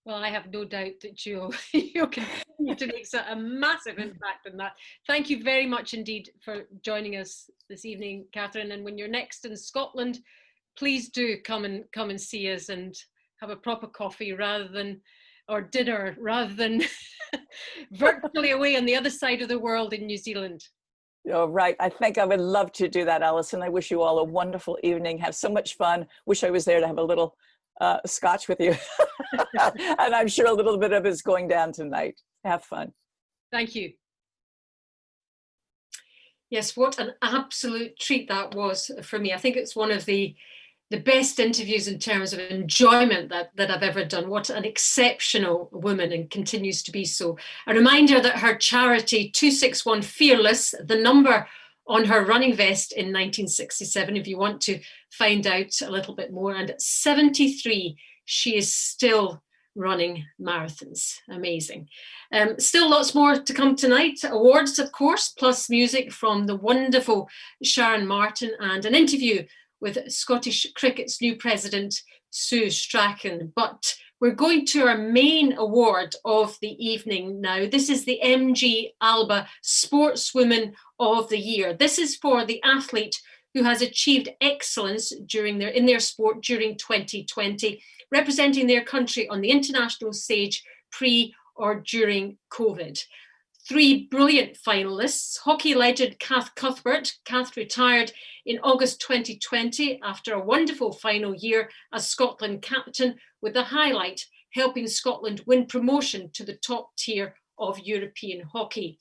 Well, I have no doubt that you'll continue to make a massive impact on that. Thank you very much indeed for joining us this evening, Catherine. And when you're next in Scotland, please do come and see us and have a proper coffee or dinner rather than virtually away on the other side of the world in New Zealand. Oh, right. I think I would love to do that, Alison. I wish you all a wonderful evening. Have so much fun. Wish I was there to have a little scotch with you. And I'm sure a little bit of it's going down tonight. Have fun. Thank you. Yes, what an absolute treat that was for me. I think it's one of the best interviews in terms of enjoyment that I've ever done. What an exceptional woman, and continues to be so. A reminder that her charity 261 Fearless, the number on her running vest in 1967, if you want to find out a little bit more. And at 73, she is still running marathons. Amazing. Still lots more to come tonight. Awards, of course, plus music from the wonderful Sharon Martin and an interview with Scottish Cricket's new president, Sue Strachan. But we're going to our main award of the evening now. This is the MG Alba Sportswoman of the Year. This is for the athlete who has achieved excellence in their sport during 2020, representing their country on the international stage pre or during COVID. 3 brilliant finalists. Hockey legend Kath Cuthbert. Kath retired in August 2020 after a wonderful final year as Scotland captain, with the highlight helping Scotland win promotion to the top tier of European hockey.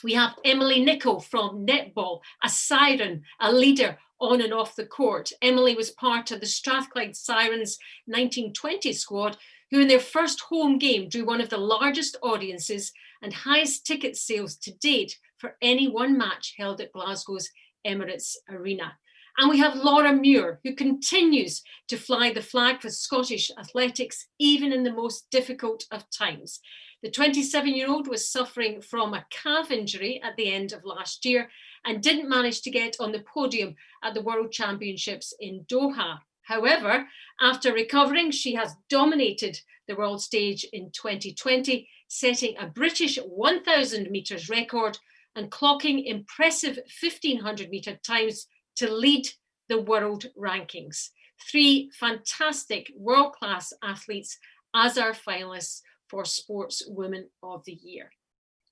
We have Emily Nicholl from netball, a siren, a leader on and off the court. Emily was part of the Strathclyde Sirens 1920 squad, who in their first home game drew one of the largest audiences and highest ticket sales to date for any one match held at Glasgow's Emirates Arena. And we have Laura Muir, who continues to fly the flag for Scottish athletics, even in the most difficult of times. The 27-year-old was suffering from a calf injury at the end of last year and didn't manage to get on the podium at the World Championships in Doha. However, after recovering, she has dominated the world stage in 2020, setting a British 1,000 metres record and clocking impressive 1,500 metre times to lead the world rankings. 3 fantastic world-class athletes as our finalists for Sportswoman of the Year.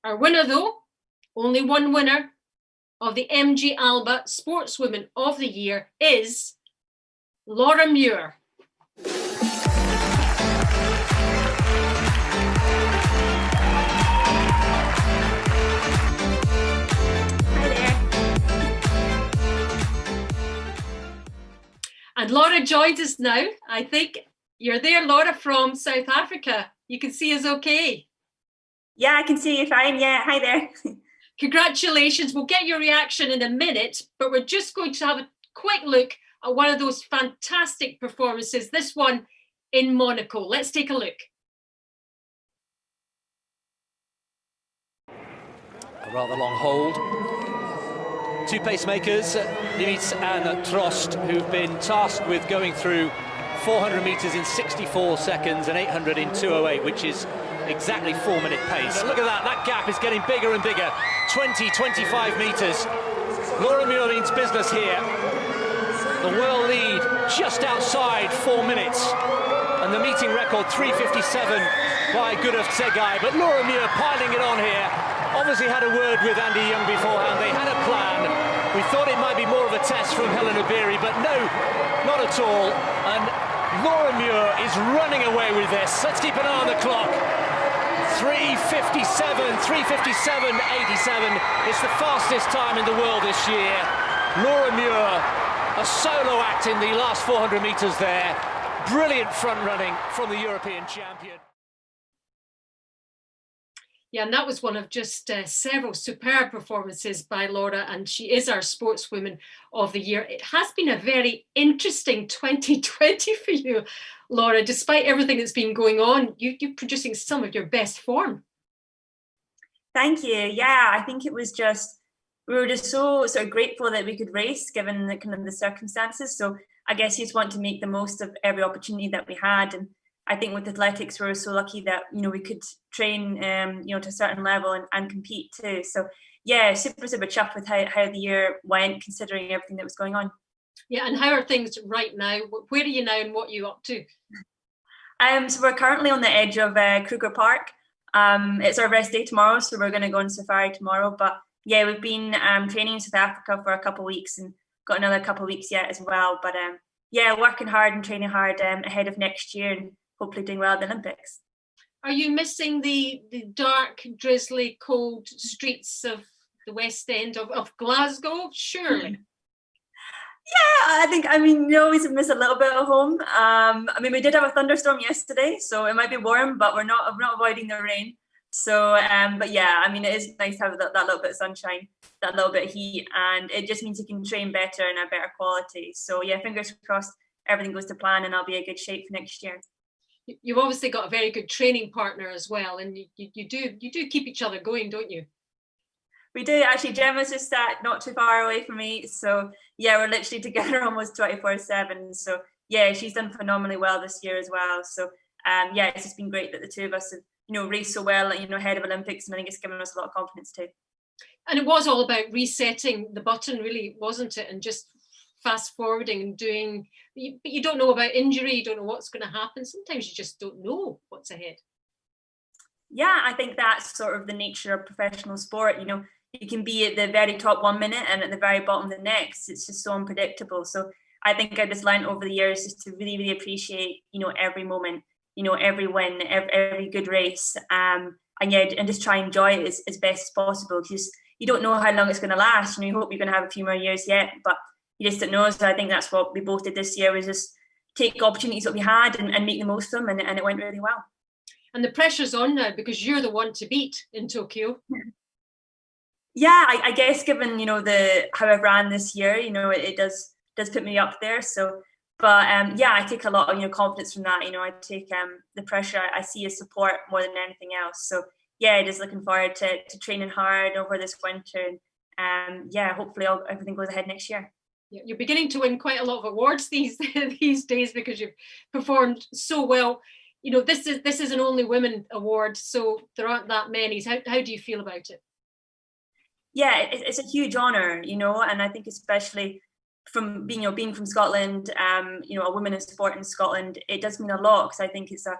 Our winner, though, only one winner of the MG Alba Sportswoman of the Year is Laura Muir. And Laura joins us now. I think you're there, Laura, from South Africa. You can see us okay. Yeah, I can see you fine. Yeah, hi there. Congratulations. We'll get your reaction in a minute, but we're just going to have a quick look at one of those fantastic performances, this one in Monaco. Let's take a look. A rather long hold. 2 pacemakers, Nimitz and Trost, who've been tasked with going through 400 metres in 64 seconds and 800 in 2:08, which is exactly 4-minute pace. But look at that gap is getting bigger and bigger. 20-25 metres. Laura Muir means business here. The world lead just outside 4 minutes. And the meeting record 3:57 by Gudov Tsegai. But Laura Muir piling it on here. Obviously had a word with Andy Young beforehand. They had a plan. We thought it might be more of a test from Helena Beery, but no, not at all. And Laura Muir is running away with this. Let's keep an eye on the clock. 3:57, 3:57.87. It's the fastest time in the world this year. Laura Muir, a solo act in the last 400 metres there. Brilliant front running from the European champion. Yeah, and that was one of just several superb performances by Laura, and she is our Sportswoman of the Year. It has been a very interesting 2020 for you, Laura. Despite everything that's been going on, you're producing some of your best form. Thank you. Yeah, I think it was just, we were just so sort of grateful that we could race given the kind of the circumstances. So I guess you just want to make the most of every opportunity that we had. And I think with athletics, we were so lucky that, you know, we could train, you know, to a certain level and compete too. So yeah, super chuffed with how the year went, considering everything that was going on. Yeah, and how are things right now? Where are you now and what are you up to? So we're currently on the edge of Kruger Park. It's our rest day tomorrow, so we're going to go on safari tomorrow. But yeah, we've been training in South Africa for a couple of weeks and got another couple of weeks yet as well. But yeah, working hard and training hard ahead of next year and hopefully doing well at the Olympics. Are you missing the dark, drizzly, cold streets of the West End of Glasgow? Surely. Yeah, I mean, you always miss a little bit of home. I mean, we did have a thunderstorm yesterday, so it might be warm, but we're not avoiding the rain. So, but yeah, I mean, it is nice to have that little bit of sunshine, that little bit of heat, and it just means you can train better and a better quality. So yeah, fingers crossed, everything goes to plan and I'll be in good shape for next year. You've obviously got a very good training partner as well, and you do keep each other going, don't you? We do actually. Gemma's just sat not too far away from me, so yeah, we're literally together almost 24/7. So yeah, she's done phenomenally well this year as well. So yeah, it's just been great that the two of us have, you know, raced so well, you know, ahead of Olympics, and I think it's given us a lot of confidence too. And it was all about resetting the button, really, wasn't it? And just fast forwarding and doing. But you don't know about injury, you don't know what's going to happen. Sometimes you just don't know what's ahead. Yeah, I think that's sort of the nature of professional sport. You know, you can be at the very top 1 minute and at the very bottom the next. It's just so unpredictable. So I think I've just learned over the years just to really appreciate, you know, every moment, you know, every win, every good race, and yeah, and just try and enjoy it as best as possible, because you don't know how long it's going to last. You know, you hope you're going to have a few more years yet, but you just don't know. So I think that's what we both did this year, was just take opportunities that we had and make the most of them, and it went really well. And the pressure's on now because you're the one to beat in Tokyo. Yeah, I guess given, you know, how I've ran this year, you know, it does put me up there. So, but yeah, I take a lot of, you know, confidence from that. You know, I take the pressure I see as support more than anything else. So yeah, just looking forward to training hard over this winter, and yeah, hopefully everything goes ahead next year. You're beginning to win quite a lot of awards these days because you've performed so well. You know, this is an only women award, so there aren't that many. How do you feel about it? Yeah, it's a huge honor, you know, and I think especially from being from Scotland, you know, a woman in sport in Scotland, it does mean a lot, because I think it's a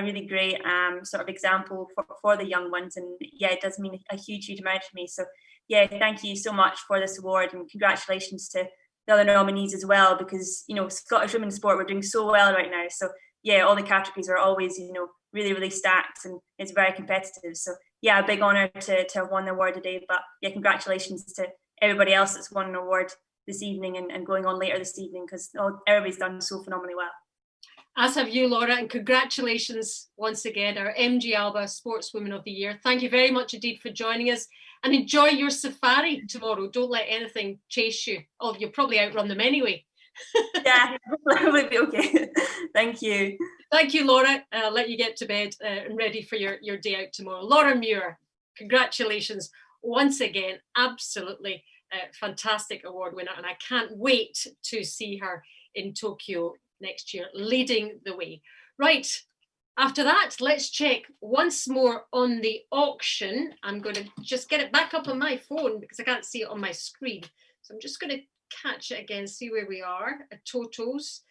really great sort of example for the young ones, and yeah, it does mean a huge amount to me. So yeah, thank you so much for this award, and congratulations to the other nominees as well, because, you know, Scottish women in sport, we're doing so well right now. So yeah, all the categories are always, you know, really stacked, and it's very competitive. So yeah, a big honor to have won the award today. But yeah, congratulations to everybody else that's won an award this evening and going on later this evening, because everybody's done so phenomenally well. As have you, Laura, and congratulations once again, our MG Alba Sportswoman of the Year. Thank you very much indeed for joining us, and enjoy your safari tomorrow. Don't let anything chase you. Oh, you'll probably outrun them anyway. Yeah, probably be okay. Thank you. Thank you, Laura. I'll let you get to bed and ready for your day out tomorrow. Laura Muir, congratulations once again. Absolutely fantastic award winner, and I can't wait to see her in Tokyo next year, leading the way. Right, after that, let's check once more on the auction. I'm going to just get it back up on my phone because I can't see it on my screen. So I'm just going to catch it again, see where we are at totals.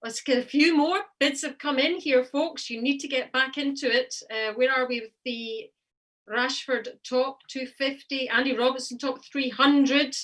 Let's get a few more bids have come in here, folks. You need to get back into it. Where are we with the Rashford top 250, Andy Robertson top 300,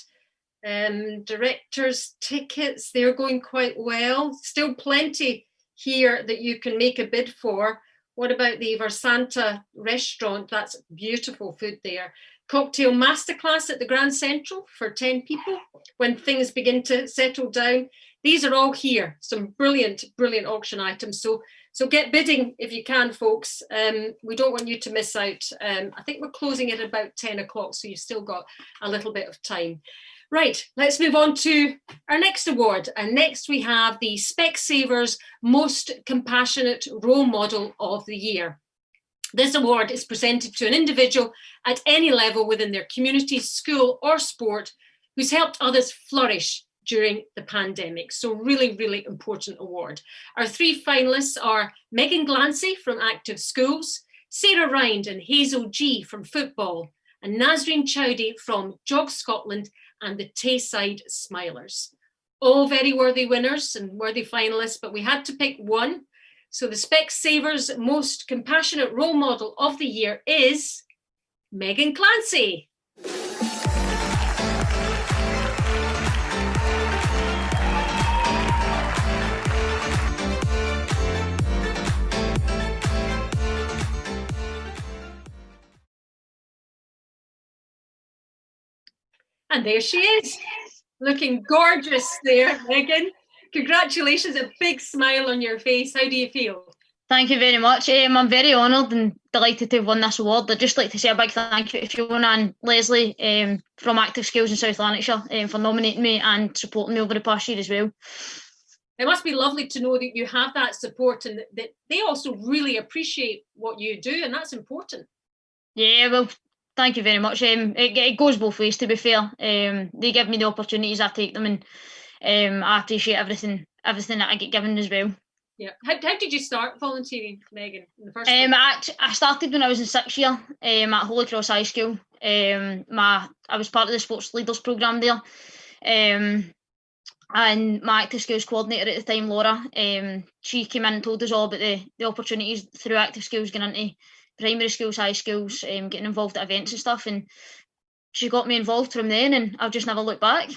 directors tickets, they're going quite well. Still plenty here that you can make a bid for. What about the Versanta restaurant? That's beautiful food there. cocktail masterclass at the Grand Central for 10 people when things begin to settle down. These are all here, some brilliant, brilliant auction items. So get bidding if you can, folks. We don't want you to miss out. I think we're closing at about 10 o'clock, so you've still got a little bit of time. Right, let's move on to our next award. And next we have the Specsavers Most Compassionate Role Model of the Year. This award is presented to an individual at any level within their community, school or sport who's helped others flourish during the pandemic. So really, really important award. Our three finalists are Megan Glancy from Active Schools, Sarah Rind and Hazel G from football, and Nazreen Chowdy from Jog Scotland and the Tayside Smilers. All very worthy winners and worthy finalists, but we had to pick one. So the Specsavers Most Compassionate Role Model of the Year is Megan Clancy. And there she is, looking gorgeous there, Megan. Congratulations, a big smile on your face. How do you feel? Thank you very much. I'm very honoured and delighted to have won this award. I'd just like to say a big thank you to Fiona and Leslie from Active Schools in South Lanarkshire for nominating me and supporting me over the past year as well. It must be lovely to know that you have that support and that they also really appreciate what you do, and that's important. Yeah, well, thank you very much. It goes both ways, to be fair. They give me the opportunities, I take them, and I appreciate everything that I get given as well. Yeah. How did you start volunteering, Megan, in the first place? I started when I was in 6th year at Holy Cross High School. I was part of the Sports Leaders programme there. And my Active Schools coordinator at the time, Laura, she came in and told us all about the opportunities through Active Schools, getting into primary schools, high schools, getting involved at events and stuff. And she got me involved from then, and I've just never looked back.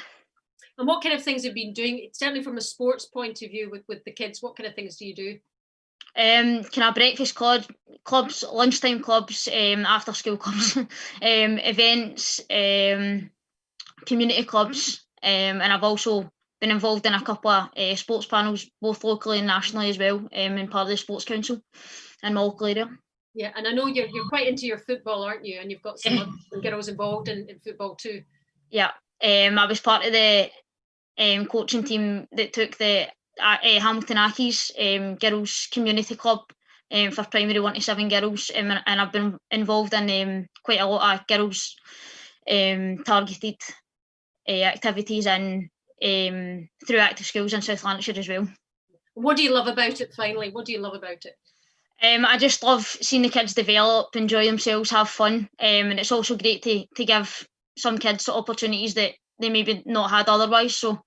And what kind of things have you been doing, certainly from a sports point of view with the kids? What kind of things do you do? Kind of breakfast clubs, lunchtime clubs, after school clubs, events, community clubs, and I've also been involved in a couple of sports panels, both locally and nationally as well, and part of the Sports Council in my local area. Yeah, and I know you're quite into your football, aren't you? And you've got some other girls involved in football too. Yeah, I was part of the coaching team that took the Hamilton Accies Girls Community Club for primary 1 to 7 girls, and I've been involved in quite a lot of girls targeted activities and through Active Schools in South Lanarkshire as well. What do you love about it, finally? What do you love about it? I just love seeing the kids develop, enjoy themselves, have fun, and it's also great to give some kids opportunities that they maybe not had otherwise. So,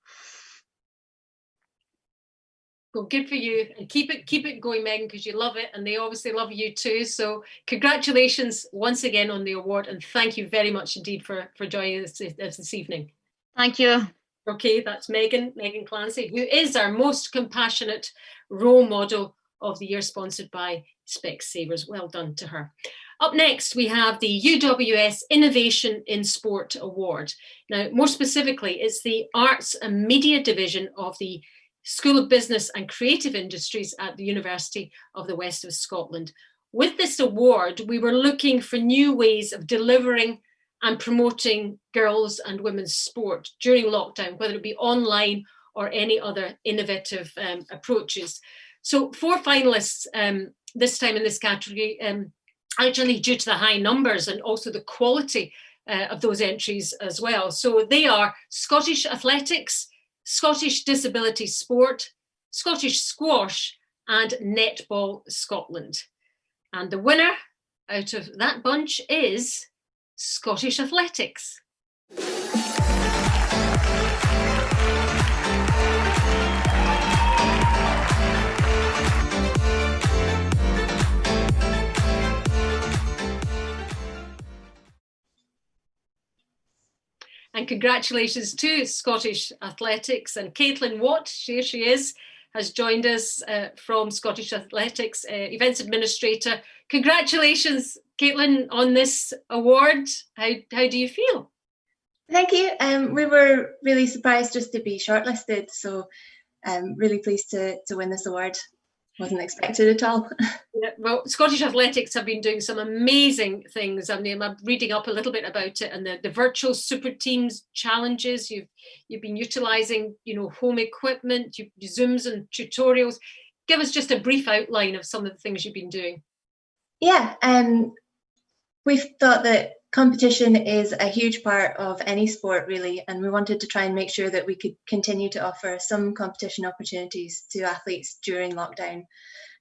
well, good for you, and keep it going, Megan, because you love it, and they obviously love you too. So, congratulations once again on the award, and thank you very much indeed for joining us this evening. Thank you. Okay, that's Megan Clancy, who is our Most Compassionate Role Model of the Year, sponsored by Specsavers. Well done to her. Up next, we have the UWS Innovation in Sport Award. Now, more specifically, it's the Arts and Media Division of the School of Business and Creative Industries at the University of the West of Scotland. With this award, we were looking for new ways of delivering and promoting girls' and women's sport during lockdown, whether it be online or any other innovative approaches. So 4 finalists this time in this category, actually due to the high numbers and also the quality of those entries as well. So they are Scottish Athletics, Scottish Disability Sport, Scottish Squash, and Netball Scotland. And the winner out of that bunch is Scottish Athletics. And congratulations to Scottish Athletics. And Caitlin Watt, here she is, has joined us from Scottish Athletics, Events Administrator. Congratulations Caitlin, on this award, how do you feel? Thank you. We were really surprised just to be shortlisted, so really pleased to win this award. Wasn't expected at all. Yeah, well, Scottish Athletics have been doing some amazing things. I mean, I'm reading up a little bit about it, and the virtual super teams challenges. You've been utilising, home equipment, Zooms and tutorials. Give us just a brief outline of some of the things you've been doing. Yeah, we've thought that competition is a huge part of any sport, really, and we wanted to try and make sure that we could continue to offer some competition opportunities to athletes during lockdown.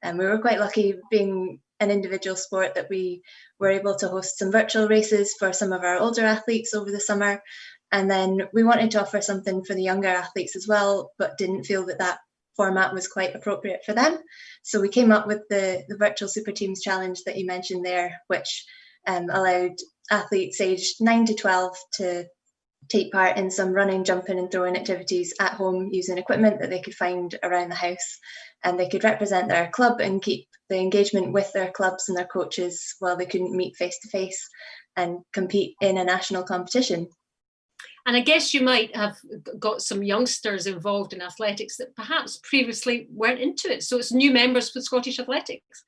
And we were quite lucky, being an individual sport, that we were able to host some virtual races for some of our older athletes over the summer. And then we wanted to offer something for the younger athletes as well, but didn't feel that format was quite appropriate for them. So we came up with the Virtual Super Teams Challenge that you mentioned there, which allowed athletes aged 9 to 12 to take part in some running, jumping and throwing activities at home using equipment that they could find around the house. And they could represent their club and keep the engagement with their clubs and their coaches while they couldn't meet face to face and compete in a national competition. And I guess you might have got some youngsters involved in athletics that perhaps previously weren't into it. So it's new members for Scottish Athletics.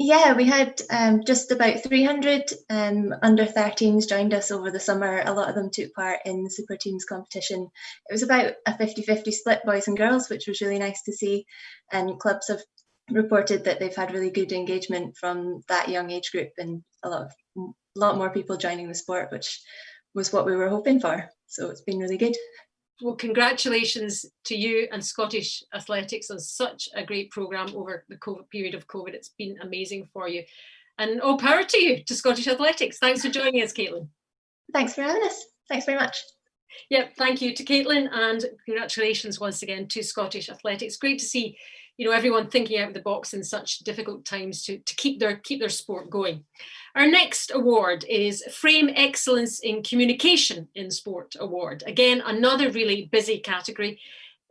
Yeah, we had just about 300 under 13s joined us over the summer. A lot of them took part in the Super Teams competition. It was about a 50-50 split, boys and girls, which was really nice to see. And clubs have reported that they've had really good engagement from that young age group, and a lot more people joining the sport, which was what we were hoping for. So it's been really good. Well, congratulations to you and Scottish Athletics on such a great programme over the period of COVID. It's been amazing for you. And all power to you, to Scottish Athletics. Thanks for joining us, Caitlin. Thanks for having us. Thanks very much. Yep, thank you to Caitlin, and congratulations once again to Scottish Athletics. Great to see, everyone thinking out of the box in such difficult times to keep their sport going. Our next award is Frame Excellence in Communication in Sport Award. Again, another really busy category.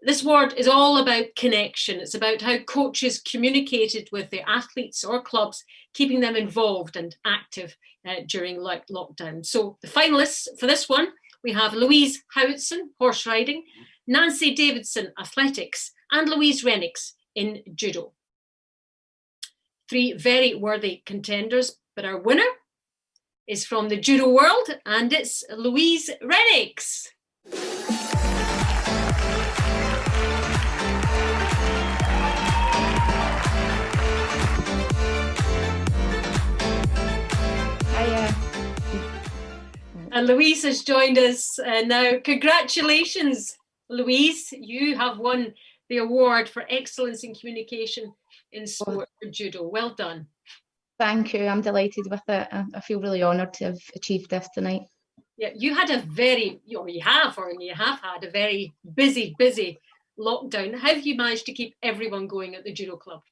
This award is all about connection. It's about how coaches communicated with their athletes or clubs, keeping them involved and active during lockdown. So the finalists for this one, we have Louise Howitson, horse riding, Nancy Davidson, athletics, and Louise Rennicks in judo. 3 very worthy contenders, but our winner is from the judo world, and it's Louise Rennicks. And Louise has joined us now. Congratulations, Louise. You have won the award for excellence in communication in sport for judo. Well done. Thank you. I'm delighted with it. I feel really honoured to have achieved this tonight. Yeah, you had a very, you have had a very busy lockdown. How have you managed to keep everyone going at the judo club?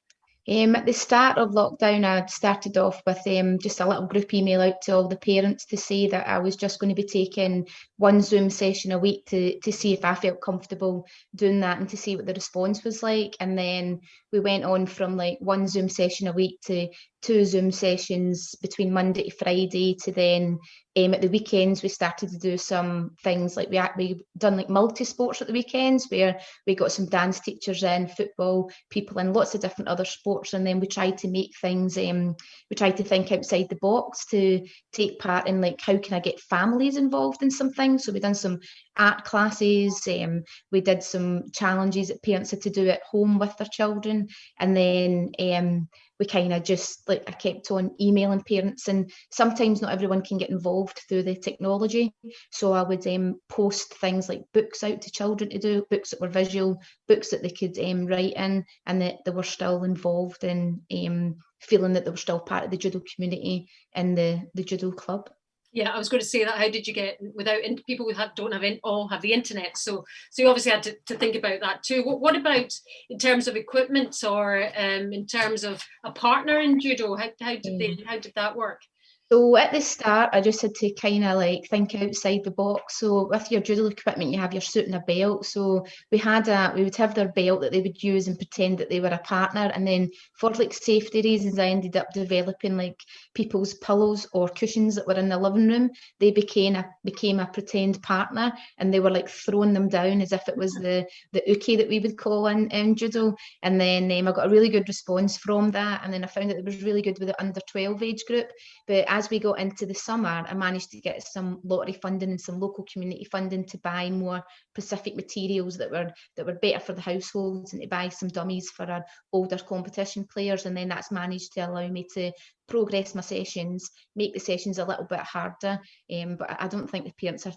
At the start of lockdown, I started off with just a little group email out to all the parents to say that I was just going to be taking one Zoom session a week to see if I felt comfortable doing that and to see what the response was like. And then we went on from like one Zoom session a week to 2 Zoom sessions between Monday to Friday, to then at the weekends we started to do some things like we done like multi-sports at the weekends, where we got some dance teachers in, football people in, lots of different other sports, and then we tried to make things we tried to think outside the box to take part in, like, how can I get families involved in some things. So we done some art classes, we did some challenges that parents had to do at home with their children, and then we kind of just, like, I kept on emailing parents, and sometimes not everyone can get involved through the technology. So I would post things like books out to children to do, books that were visual, books that they could write in, and that they were still involved in feeling that they were still part of the judo community and the judo club. Yeah, I was going to say that. How did you get, without people who don't have the internet? So you obviously had to think about that too. What about in terms of equipment, or in terms of a partner in judo? How did that work? So at the start, I just had to kind of like think outside the box. So with your judo equipment, you have your suit and a belt. So we would have their belt that they would use and pretend that they were a partner. And then for like safety reasons, I ended up developing like people's pillows or cushions that were in the living room. They became a pretend partner, and they were like throwing them down as if it was the uke that we would call in judo. And then I got a really good response from that. And then I found that it was really good with the under 12 age group. But as we got into the summer, I managed to get some lottery funding and some local community funding to buy more specific materials that were better for the households, and to buy some dummies for our older competition players. And then that's managed to allow me to progress my sessions, make the sessions a little bit harder. But I don't think the parents are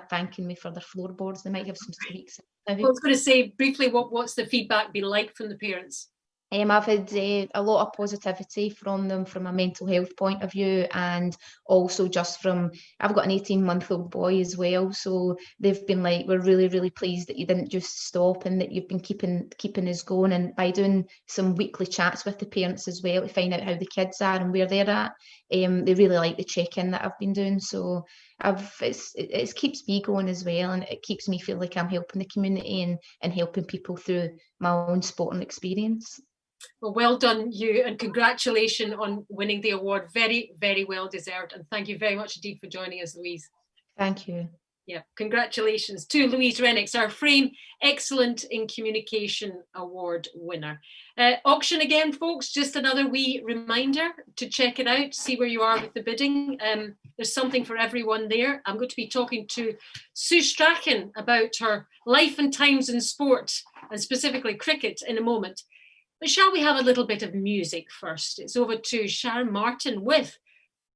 thanking me for their floorboards. They might have some tweaks. I was going to say briefly, what's the feedback been like from the parents? I've had a lot of positivity from them from a mental health point of view, and also just from, I've got an 18-month-old boy as well, so they've been like, we're really, really pleased that you didn't just stop and that you've been keeping us going. And by doing some weekly chats with the parents as well to find out how the kids are and where they're at, they really like the check-in that I've been doing. So it keeps me going as well, and it keeps me feel like I'm helping the community and helping people through my own sporting experience. Well done you, and congratulations on winning the award. Very, very well deserved. And thank you very much indeed for joining us, Louise. Thank you. Yeah, congratulations to Louise Rennicks, our Frame Excellent in Communication Award winner. Auction again, folks, just another wee reminder to check it out, see where you are with the bidding. There's something for everyone there. I'm going to be talking to Sue Strachan about her life and times in sport, and specifically cricket, in a moment. But shall we have a little bit of music first? It's over to Sharon Martin with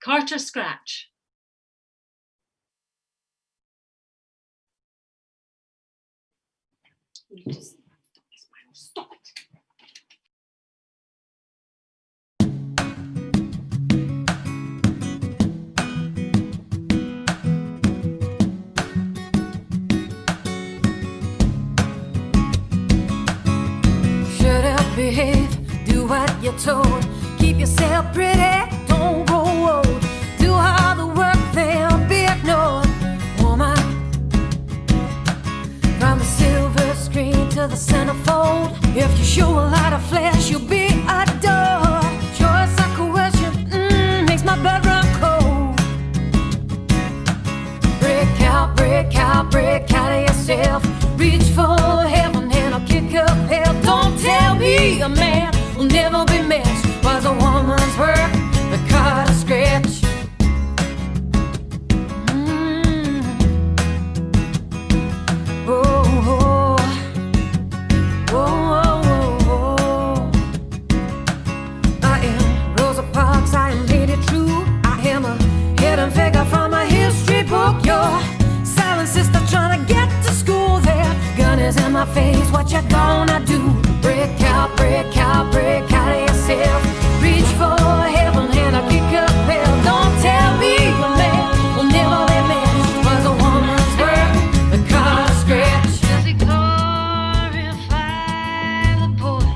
Carter Scratch. Stop it. Behave, do what you're told. Keep yourself pretty, don't grow old. Do all the work, then be ignored. Woman, from the silver screen to the centerfold. If you show a lot of flesh, you'll be adored. Choice like coercion, makes my blood run cold. Break out, break out, break out of yourself. Reach for heaven and I'll kick up hell. Don't tell me a man will never be matched. Was a woman's work, the Carter Scratch. Oh, oh, oh, oh, oh. I am Rosa Parks, I am Lady True. I am a hidden figure from a history book. Your silent sister trying to get to school there. Gun is in my face, what you gonna do? Break out, break out, break out of yourself. Reach for heaven and I'll kick up hell. Don't tell me a man will never be matched. Was a woman's work, the Carter Scratch. Does he glorify the boy?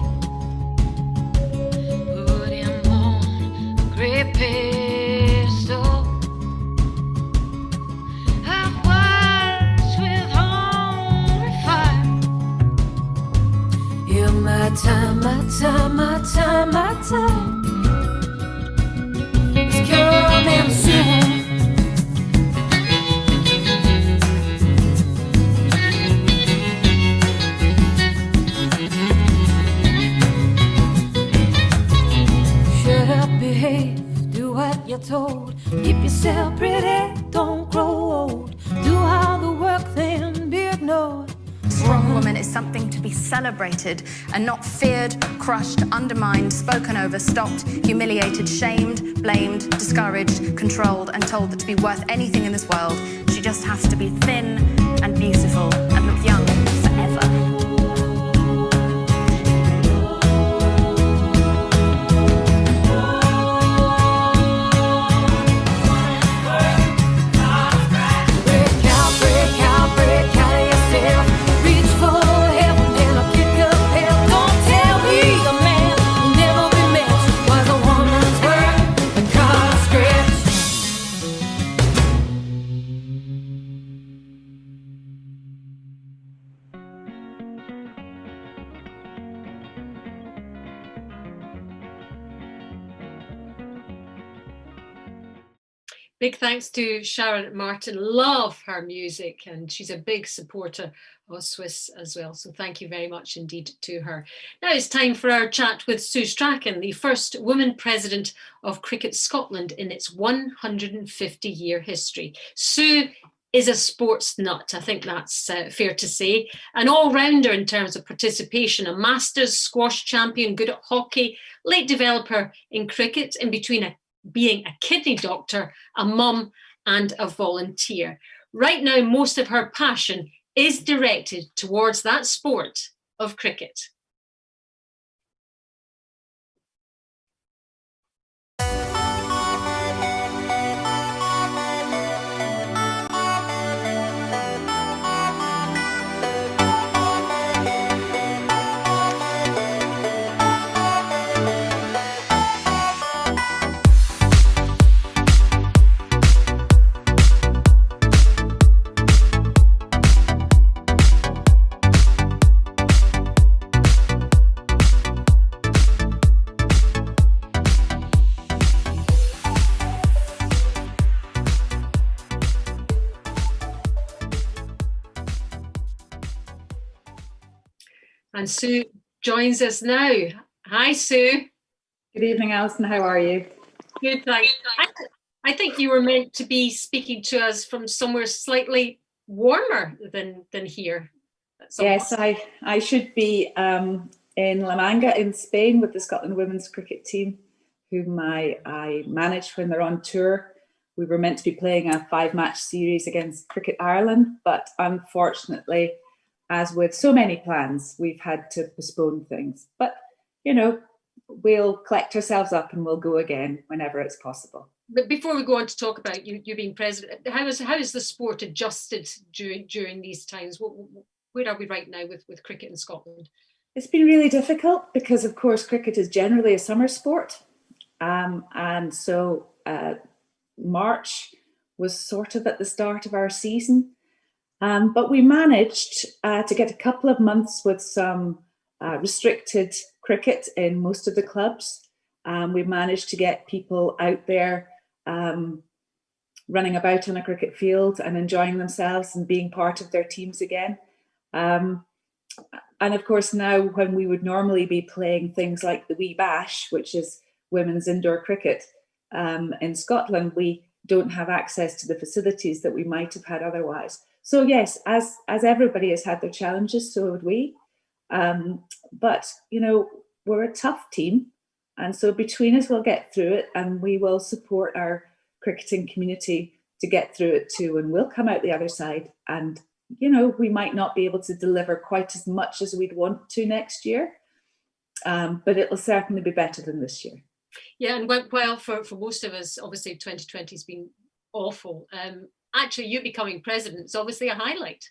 Put him on a great pedestal. I've watched with hungry fire. In my time, my time, my time, my time is coming soon. Shut up, behave, do what you're told. Keep yourself pretty, don't grow old. Do all the work, then be ignored. A strong woman is something to be celebrated and not feared, crushed, undermined, spoken over, stopped, humiliated, shamed, blamed, discouraged, controlled, and told that to be worth anything in this world, she just has to be thin and beautiful and look young forever. Big thanks to Sharon Martin. Love her music, and she's a big supporter of Swis as well. So thank you very much indeed to her. Now it's time for our chat with Sue Strachan, the first woman president of Cricket Scotland in its 150-year history. Sue is a sports nut, I think that's fair to say. An all-rounder in terms of participation, a masters squash champion, good at hockey, late developer in cricket, in between being a kidney doctor, a mum and a volunteer. Right now, most of her passion is directed towards that sport of cricket. And Sue joins us now. Hi, Sue. Good evening, Alison. How are you? Good, thanks. I think you were meant to be speaking to us from somewhere slightly warmer than here. Yes, I should be in La Manga in Spain with the Scotland women's cricket team, whom I manage when they're on tour. We were meant to be playing a 5-match series against Cricket Ireland, but unfortunately, as with so many plans, we've had to postpone things. But, you know, we'll collect ourselves up and we'll go again whenever it's possible. But before we go on to talk about you being president, how is the sport adjusted during these times? Where are we right now with cricket in Scotland? It's been really difficult because, of course, cricket is generally a summer sport. And so March was sort of at the start of our season. But we managed to get a couple of months with some restricted cricket in most of the clubs. We managed to get people out there running about on a cricket field and enjoying themselves and being part of their teams again. And of course, now when we would normally be playing things like the Wee Bash, which is women's indoor cricket, in Scotland, we don't have access to the facilities that we might have had otherwise. So yes, as everybody has had their challenges, so would we. But, you know, we're a tough team. And so between us, we'll get through it and we will support our cricketing community to get through it too. And we'll come out the other side. And, you know, we might not be able to deliver quite as much as we'd want to next year, but it'll certainly be better than this year. Yeah, and well, for most of us, obviously 2020 has been awful. Actually, you becoming president is obviously a highlight.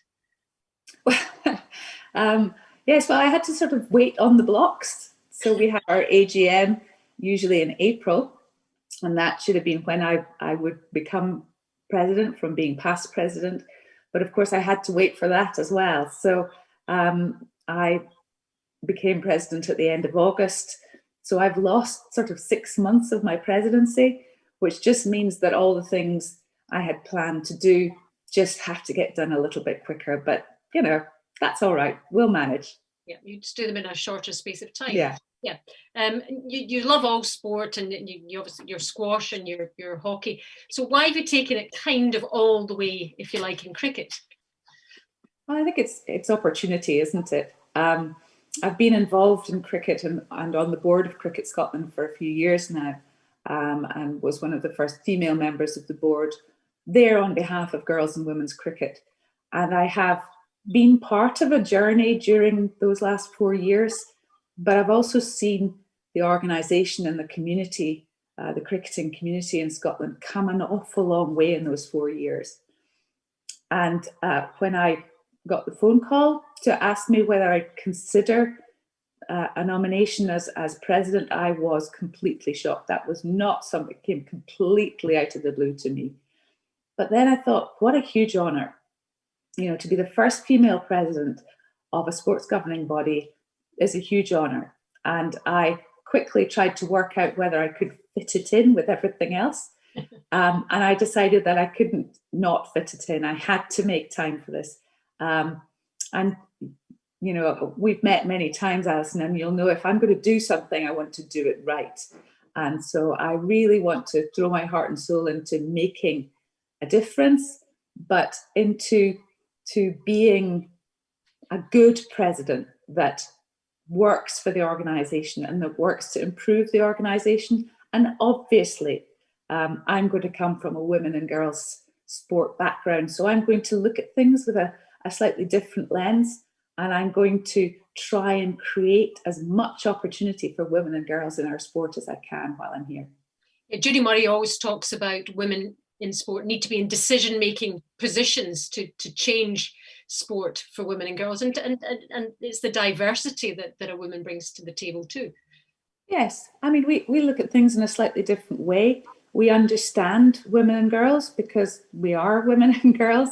Yes, well, I had to sort of wait on the blocks. So we have our AGM usually in April, and that should have been when I would become president from being past president. But of course, I had to wait for that as well. So I became president at the end of August. So I've lost sort of 6 months of my presidency, which just means that all the things I had planned to do just have to get done a little bit quicker. But, you know, that's all right. We'll manage. Yeah, you just do them in a shorter space of time. Yeah. Yeah. You love all sport, and you obviously your squash and your hockey. So why have you taken it kind of all the way, if you like, in cricket? Well, I think it's opportunity, isn't it? I've been involved in cricket and on the board of Cricket Scotland for a few years now, and was one of the first female members of the board there on behalf of girls and women's cricket. And I have been part of a journey during those last 4 years, but I've also seen the organisation and the community, the cricketing community in Scotland, come an awful long way in those 4 years. And when I got the phone call to ask me whether I'd consider a nomination as president, I was completely shocked. That was not something that came completely out of the blue to me. But then I thought, what a huge honour, you know, to be the first female president of a sports governing body is a huge honour. And I quickly tried to work out whether I could fit it in with everything else. And I decided that I couldn't not fit it in. I had to make time for this. And, you know, we've met many times, Alison, and you'll know if I'm going to do something, I want to do it right. And so I really want to throw my heart and soul into making a difference, but into being a good president that works for the organisation and that works to improve the organisation. And obviously, I'm going to come from a women and girls sport background, so I'm going to look at things with a slightly different lens, and I'm going to try and create as much opportunity for women and girls in our sport as I can while I'm here. Judy Murray always talks about women in sport need to be in decision-making positions to change sport for women and girls, and it's the diversity that a woman brings to the table too. Yes, I mean, we look at things in a slightly different way. We understand women and girls because we are women and girls,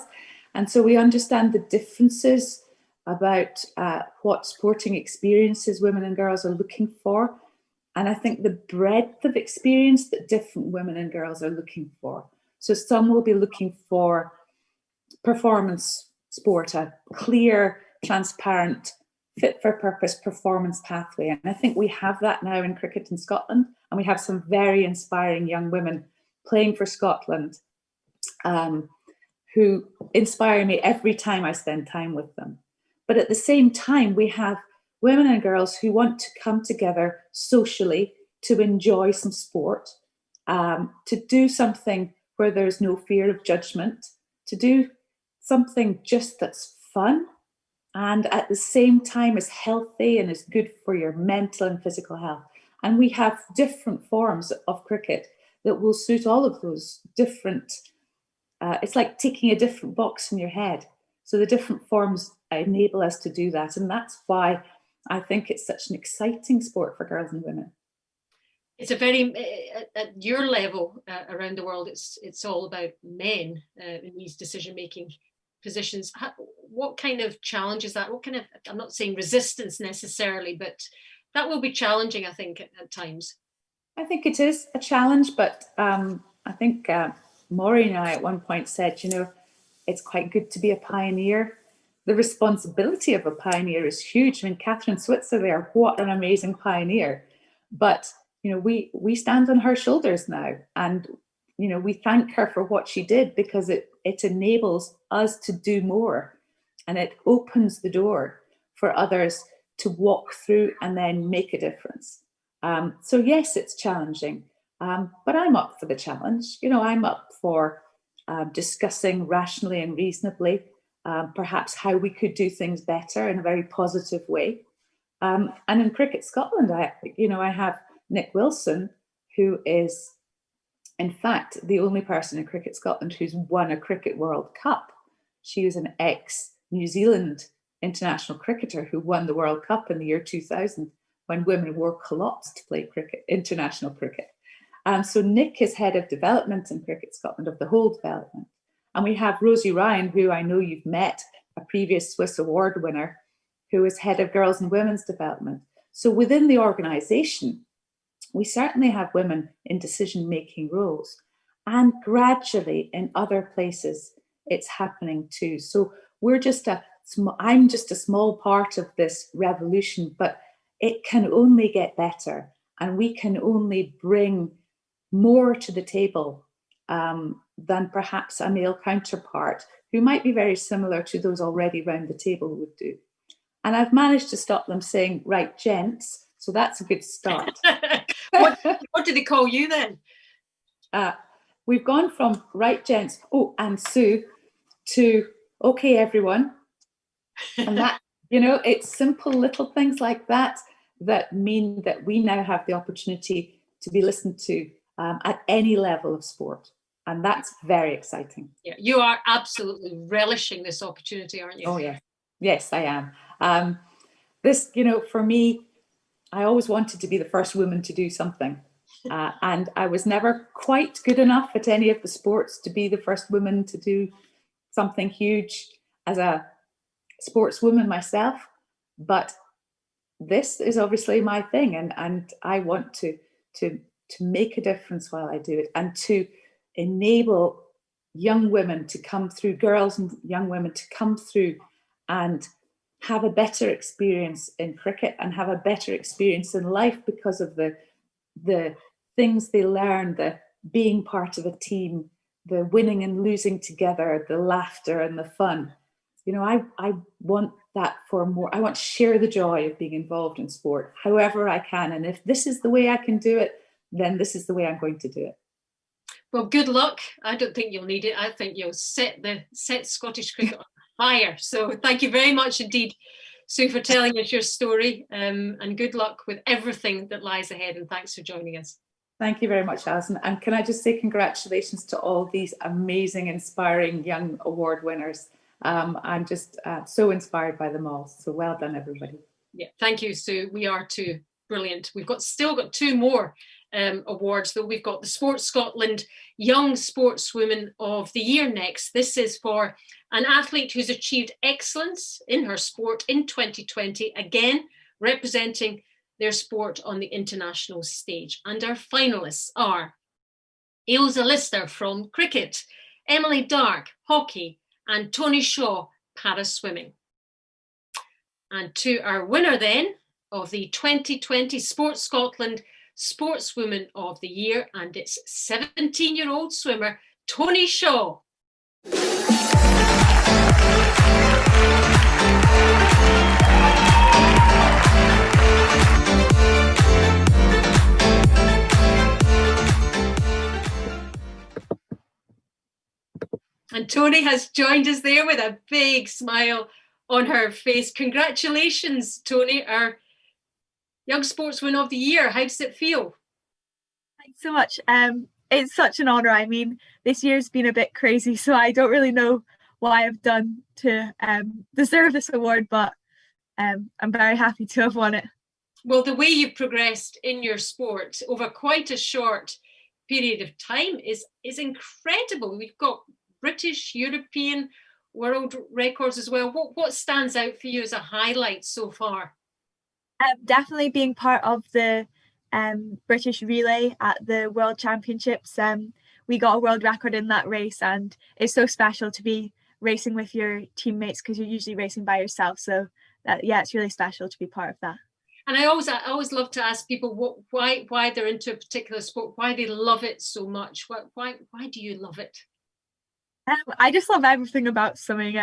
and so we understand the differences about what sporting experiences women and girls are looking for. And I think the breadth of experience that different women and girls are looking for. So some will be looking for performance sport, a clear, transparent, fit for purpose performance pathway. And I think we have that now in cricket in Scotland. And we have some very inspiring young women playing for Scotland who inspire me every time I spend time with them. But at the same time, we have women and girls who want to come together socially to enjoy some sport, to do something where there's no fear of judgment, to do something just that's fun and at the same time is healthy and is good for your mental and physical health. And we have different forms of cricket that will suit all of those different, it's like ticking a different box in your head. So the different forms enable us to do that. And that's why I think it's such an exciting sport for girls and women. It's a very, at your level around the world, it's all about men in these decision-making positions. What kind of challenge is that? What kind of, I'm not saying resistance necessarily, but that will be challenging, I think, at times. I think it is a challenge, but I think Maureen and I at one point said, you know, it's quite good to be a pioneer. The responsibility of a pioneer is huge. I mean, Catherine Switzer there, what an amazing pioneer. But, you know, we stand on her shoulders now. And, you know, we thank her for what she did because it enables us to do more. And it opens the door for others to walk through and then make a difference. So yes, it's challenging, but I'm up for the challenge. You know, I'm up for discussing rationally and reasonably, perhaps how we could do things better in a very positive way. And in Cricket Scotland, I have Nick Wilson, who is, in fact, the only person in Cricket Scotland who's won a Cricket World Cup. She was an ex-New Zealand international cricketer who won the World Cup in the year 2000 when women wore culottes to play cricket, international cricket. So Nick is head of development in Cricket Scotland, of the whole development. And we have Rosie Ryan, who I know you've met, a previous Swis Award winner, who is head of girls and women's development. So within the organisation, we certainly have women in decision-making roles. And gradually in other places, it's happening too. So I'm just a small part of this revolution, but it can only get better. And we can only bring more to the table than perhaps a male counterpart who might be very similar to those already round the table would do. And I've managed to stop them saying, right, gents, so that's a good start. What do they call you then? We've gone from right, gents, oh, and Sue, to okay, everyone. And that, you know, it's simple little things like that that mean that we now have the opportunity to be listened to at any level of sport. And that's very exciting. Yeah, you are absolutely relishing this opportunity, aren't you? Oh, yes. Yes, I am. This, you know, for me, I always wanted to be the first woman to do something. And I was never quite good enough at any of the sports to be the first woman to do something huge as a sportswoman myself. But this is obviously my thing. And I want to make a difference while I do it, and to enable young women to come through, girls and young women to come through and have a better experience in cricket and have a better experience in life because of the things they learn, the being part of a team, the winning and losing together, the laughter and the fun. You know, I want that for more. I want to share the joy of being involved in sport however I can. And if this is the way I can do it, then this is the way I'm going to do it. Well, good luck. I don't think you'll need it. I think you'll set Scottish cricket on fire. So thank you very much indeed, Sue, for telling us your story, and good luck with everything that lies ahead. And thanks for joining us. Thank you very much, Alison. And can I just say congratulations to all these amazing, inspiring young award winners. I'm just so inspired by them all. So well done, everybody. Yeah, thank you, Sue. We are too. Brilliant. We've still got 2 more awards, though. We've got the Sports Scotland Young Sportswoman of the Year next. This is for an athlete who's achieved excellence in her sport in 2020, again representing their sport on the international stage. And our finalists are Ailsa Lister from cricket, Emily Dark, hockey, and Tony Shaw, para-swimming. And to our winner then of the 2020 Sports Scotland Sportswoman of the Year, and it's 17-year-old swimmer Tony Shaw. And Tony has joined us there with a big smile on her face. Congratulations, Tony, our Young Sportswoman of the Year. How does it feel? Thanks so much. It's such an honour. I mean, this year's been a bit crazy, so I don't really know what I've done to deserve this award, but I'm very happy to have won it. Well, the way you've progressed in your sport over quite a short period of time is incredible. We've got British, European, world records as well. What stands out for you as a highlight so far? Definitely being part of the British relay at the World Championships. We got a world record in that race, and it's so special to be racing with your teammates because you're usually racing by yourself. So it's really special to be part of that. And I always love to ask people why they're into a particular sport, why they love it so much. Why do you love it? I just love everything about swimming.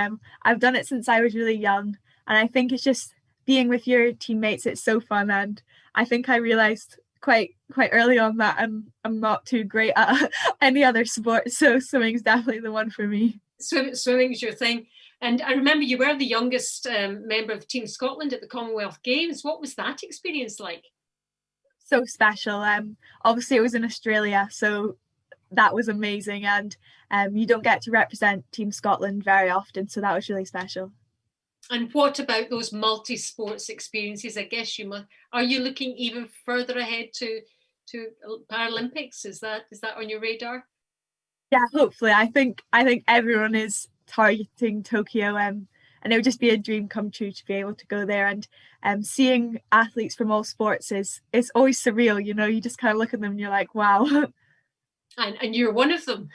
I've done it since I was really young, and I think it's just being with your teammates. It's so fun, and I think I realised quite early on that I'm not too great at any other sport, so swimming's definitely the one for me. Swimming's your thing. And I remember you were the youngest member of Team Scotland at the Commonwealth Games. What was that experience like? So special. Obviously it was in Australia, so that was amazing, and you don't get to represent Team Scotland very often, so that was really special. And what about those multi-sports experiences? I guess are you looking even further ahead to Paralympics? Is that on your radar? Yeah, hopefully. I think everyone is targeting Tokyo, and it would just be a dream come true to be able to go there. And seeing athletes from all sports is always surreal. You know, you just kind of look at them and you're like, wow. And you're one of them.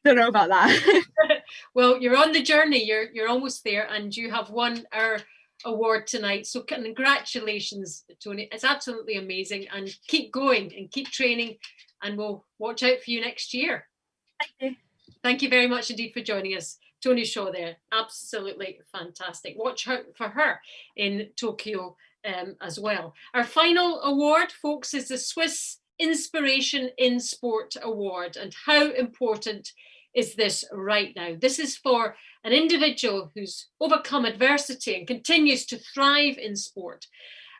Don't know about that. Well, you're on the journey. You're almost there, and you have won our award tonight. So congratulations, Tony. It's absolutely amazing, and keep going and keep training, and we'll watch out for you next year. Thank you. Thank you very much indeed for joining us. Tony Shaw there, absolutely fantastic. Watch out for her in Tokyo as well. Our final award, folks, is the Swis Inspiration in Sport Award. And how important is this right now? This is for an individual who's overcome adversity and continues to thrive in sport,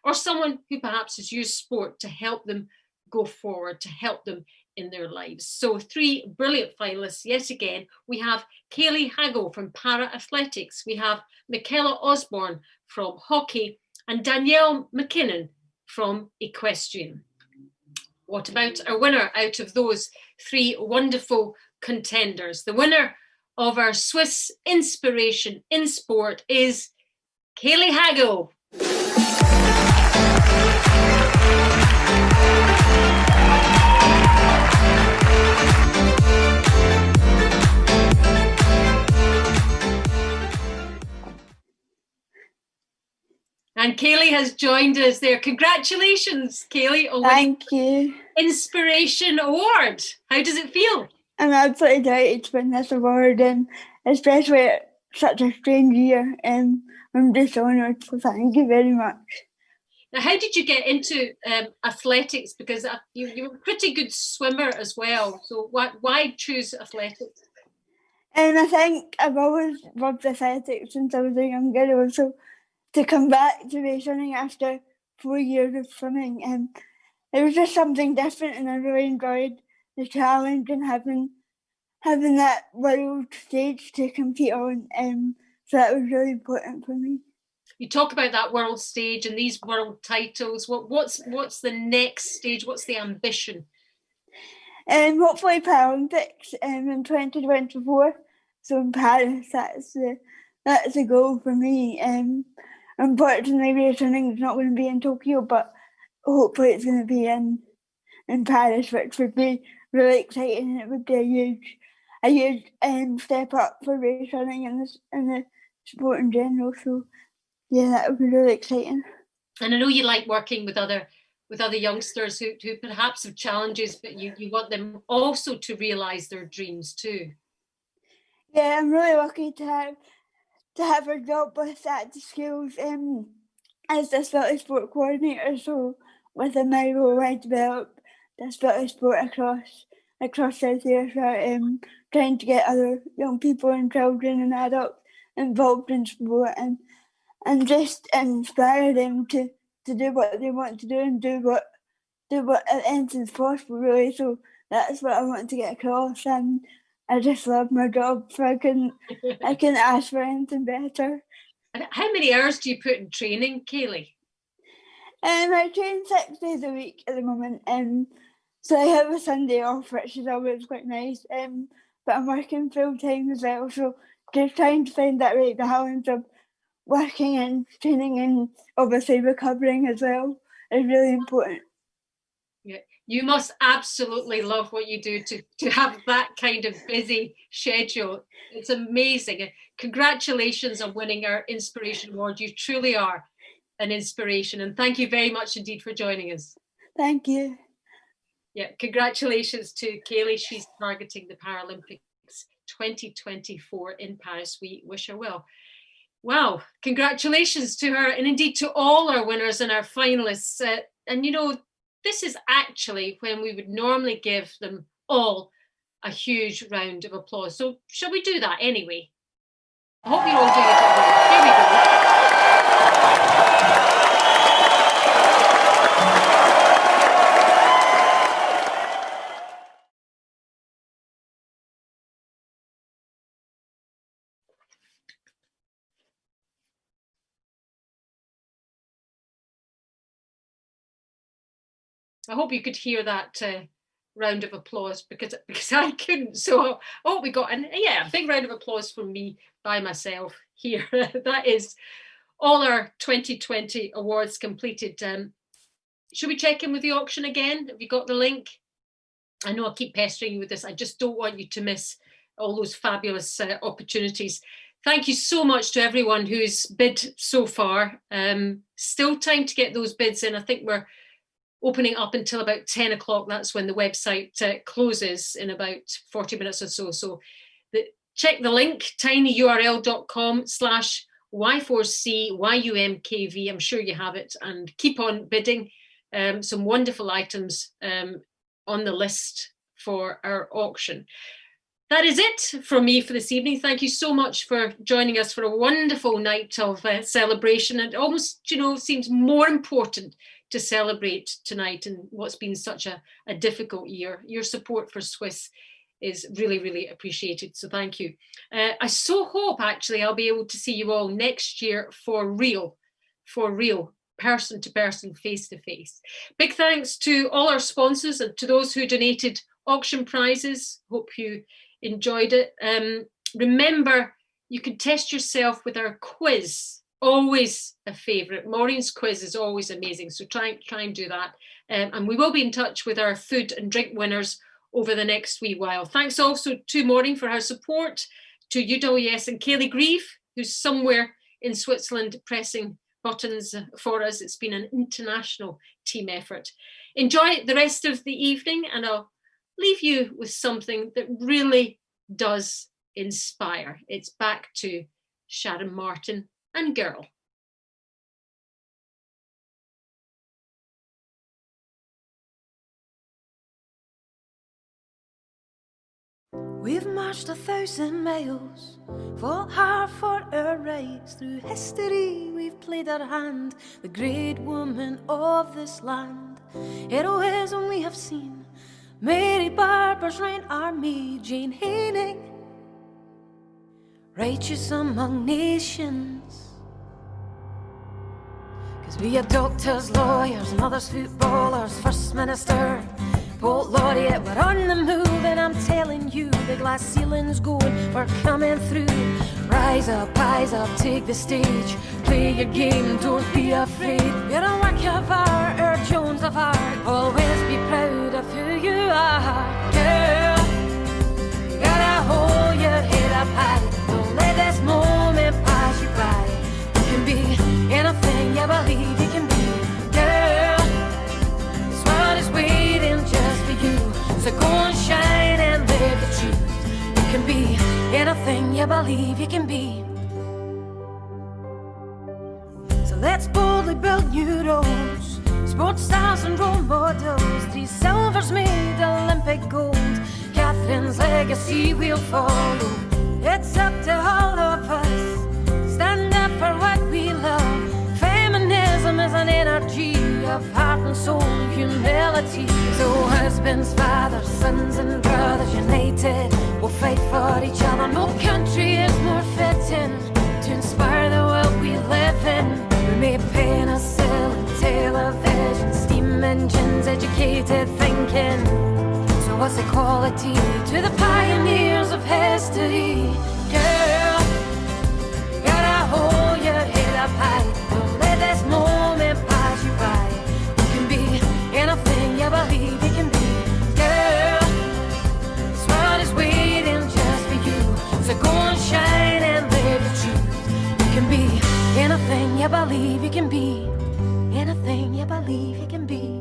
or someone who perhaps has used sport to help them go forward, to help them in their lives. So 3 brilliant finalists yet again. We have Kaylee Haggo from Para Athletics, we have Michaela Osborne from hockey, and Danielle McKinnon from equestrian. What about our winner out of those 3 wonderful contenders? The winner of our Swis Inspiration in Sport is Kaylee Haggo. And Kaylee has joined us there. Congratulations, Kaylee, on winning you. Inspiration Award. How does it feel? I'm absolutely delighted to win this award, and especially at such a strange year. I'm just honoured, so thank you very much. Now, how did you get into athletics? Because you're a pretty good swimmer as well. So why choose athletics? And I think I've always loved athletics since I was a young girl. So to come back to race running after 4 years of swimming, it was just something different, and I really enjoyed the challenge and having that world stage to compete on. So that was really important for me. You talk about that world stage and these world titles. What's the next stage? What's the ambition? Hopefully Paralympics in 2024. So in Paris, that's the goal for me. Unfortunately, race running is not going to be in Tokyo, but hopefully it's going to be in Paris, which would be really exciting. It would be a huge step up for race running and the sport in general. So yeah, that would be really exciting. And I know you like working with other youngsters who perhaps have challenges, but you want them also to realise their dreams too. Yeah, I'm really lucky to have a job with that skills as disability sport coordinator. So within my role, I develop disability sport across South Ayrshire, trying to get other young people and children and adults involved in sport and just inspire them to do what they want to do and do what at anything's possible, really. So that's what I want to get across, and I just love my job, so I couldn't ask for anything better. And how many hours do you put in training, Kaylee? I train 6 days a week at the moment, so I have a Sunday off, which is always quite nice. But I'm working full time as well, so just trying to find that right balance of working and training and obviously recovering as well is really important. Yeah, you must absolutely love what you do to have that kind of busy schedule. It's amazing. Congratulations on winning our Inspiration Award. You truly are an inspiration, and thank you very much indeed for joining us. Thank you. Yeah, congratulations to Kaylee. She's targeting the Paralympics 2024 in Paris. We wish her well. Wow, congratulations to her, and indeed to all our winners and our finalists. And you know, this is actually when we would normally give them all a huge round of applause. So shall we do that anyway? I hope you're all doing it at home. Here we go. I hope you could hear that round of applause because I couldn't. So I hope we got a big round of applause from me by myself here. That is all our 2020 awards completed. Should we check in with the auction again? Have you got the link? I know I keep pestering you with this. I just don't want you to miss all those fabulous opportunities. Thank you so much to everyone who's bid so far. Still time to get those bids in. I think we're opening up until about 10 o'clock. That's when the website closes in about 40 minutes or so. So check the link, tinyurl.com/Y4CYUMKV. I'm sure you have it, and keep on bidding. Some wonderful items on the list for our auction. That is it from me for this evening. Thank you so much for joining us for a wonderful night of celebration. It almost, seems more important to celebrate tonight in what's been such a difficult year. Your support for Swis is really, really appreciated. So thank you. I so hope actually I'll be able to see you all next year for real, person to person, face to face. Big thanks to all our sponsors and to those who donated auction prizes. Hope you enjoyed it. Remember, you can test yourself with our quiz. Always a favourite. Maureen's quiz is always amazing, so try and do that. And we will be in touch with our food and drink winners over the next wee while. Thanks also to Maureen for her support, to UWS and Kaylee Grieve, who's somewhere in Switzerland pressing buttons for us. It's been an international team effort. Enjoy the rest of the evening, and I'll leave you with something that really does inspire. It's back to Sharon Martin and Girl. We've marched 1,000 miles, fought hard for our rights. Through history we've played our hand, the great woman of this land. Heroism we have seen, Mary Barber's Reign Army, Jane Haining, righteous among nations. 'Cause we are doctors, lawyers, mothers, footballers, first minister, poet laureate, we're on the move, and I'm telling you, the glass ceiling's going, we're coming through. Rise up, take the stage, play your game, don't be afraid. We're a work of art, our Jones of art, always be proud of who you are. Girl, you gotta hold your head up high, don't let this moment pass you by. You can be anything you believe you can be. Girl, this world is waiting just for you, so go and shine and live the truth. You can be anything you believe you can be. So let's boldly build new roads, sports stars and role models. 3 silvers made Olympic gold, Catherine's legacy we'll follow. It's up to all of us, stand up for what we love. Feminism is an energy of heart and soul, humility. So husbands, fathers, sons and brothers united, we'll fight for each other. No country is more fitting to inspire the world we live in. We may penicillin, television, steam engines, educated thinking. So what's equality to the pioneers of history? Girl, you gotta hold your head up high, don't let this moment pass you by. You can be anything you believe you can be. Girl, this world is waiting just for you, so go and shine and live the truth. You can be anything you believe you can be. Anything you believe you can be.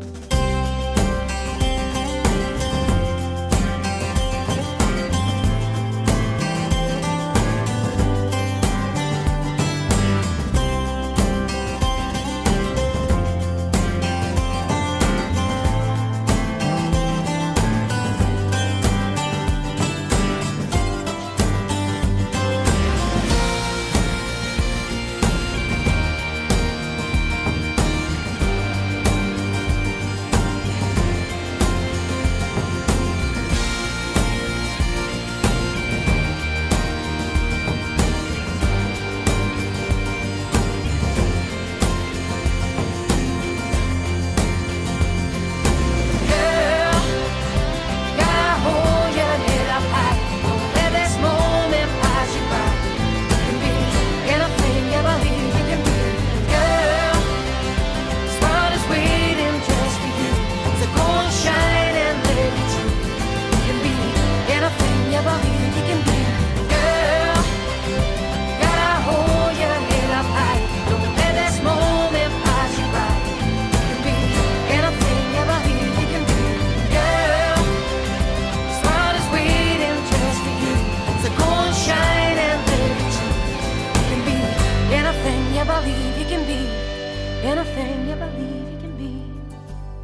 Anything you believe you can be.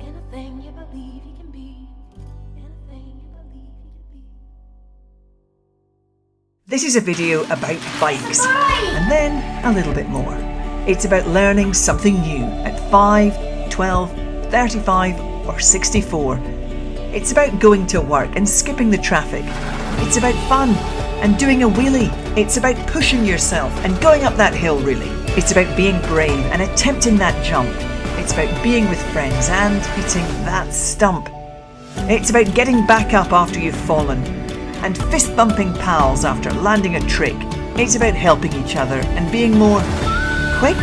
Anything you believe you can be. Anything you believe you can be. This is a video about bikes, and then a little bit more. It's about learning something new at 5, 12, 35 or 64. It's about going to work and skipping the traffic. It's about fun and doing a wheelie. It's about pushing yourself and going up that hill really. It's about being brave and attempting that jump. It's about being with friends and hitting that stump. It's about getting back up after you've fallen and fist-bumping pals after landing a trick. It's about helping each other and being more quick.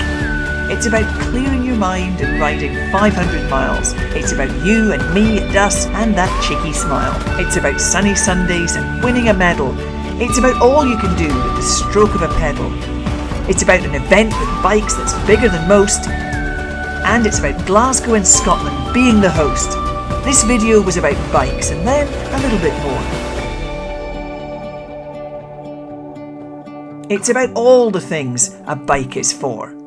It's about clearing your mind and riding 500 miles. It's about you and me and us and that cheeky smile. It's about sunny Sundays and winning a medal. It's about all you can do with the stroke of a pedal. It's about an event with bikes that's bigger than most, and it's about Glasgow and Scotland being the host. This video was about bikes and then a little bit more. It's about all the things a bike is for.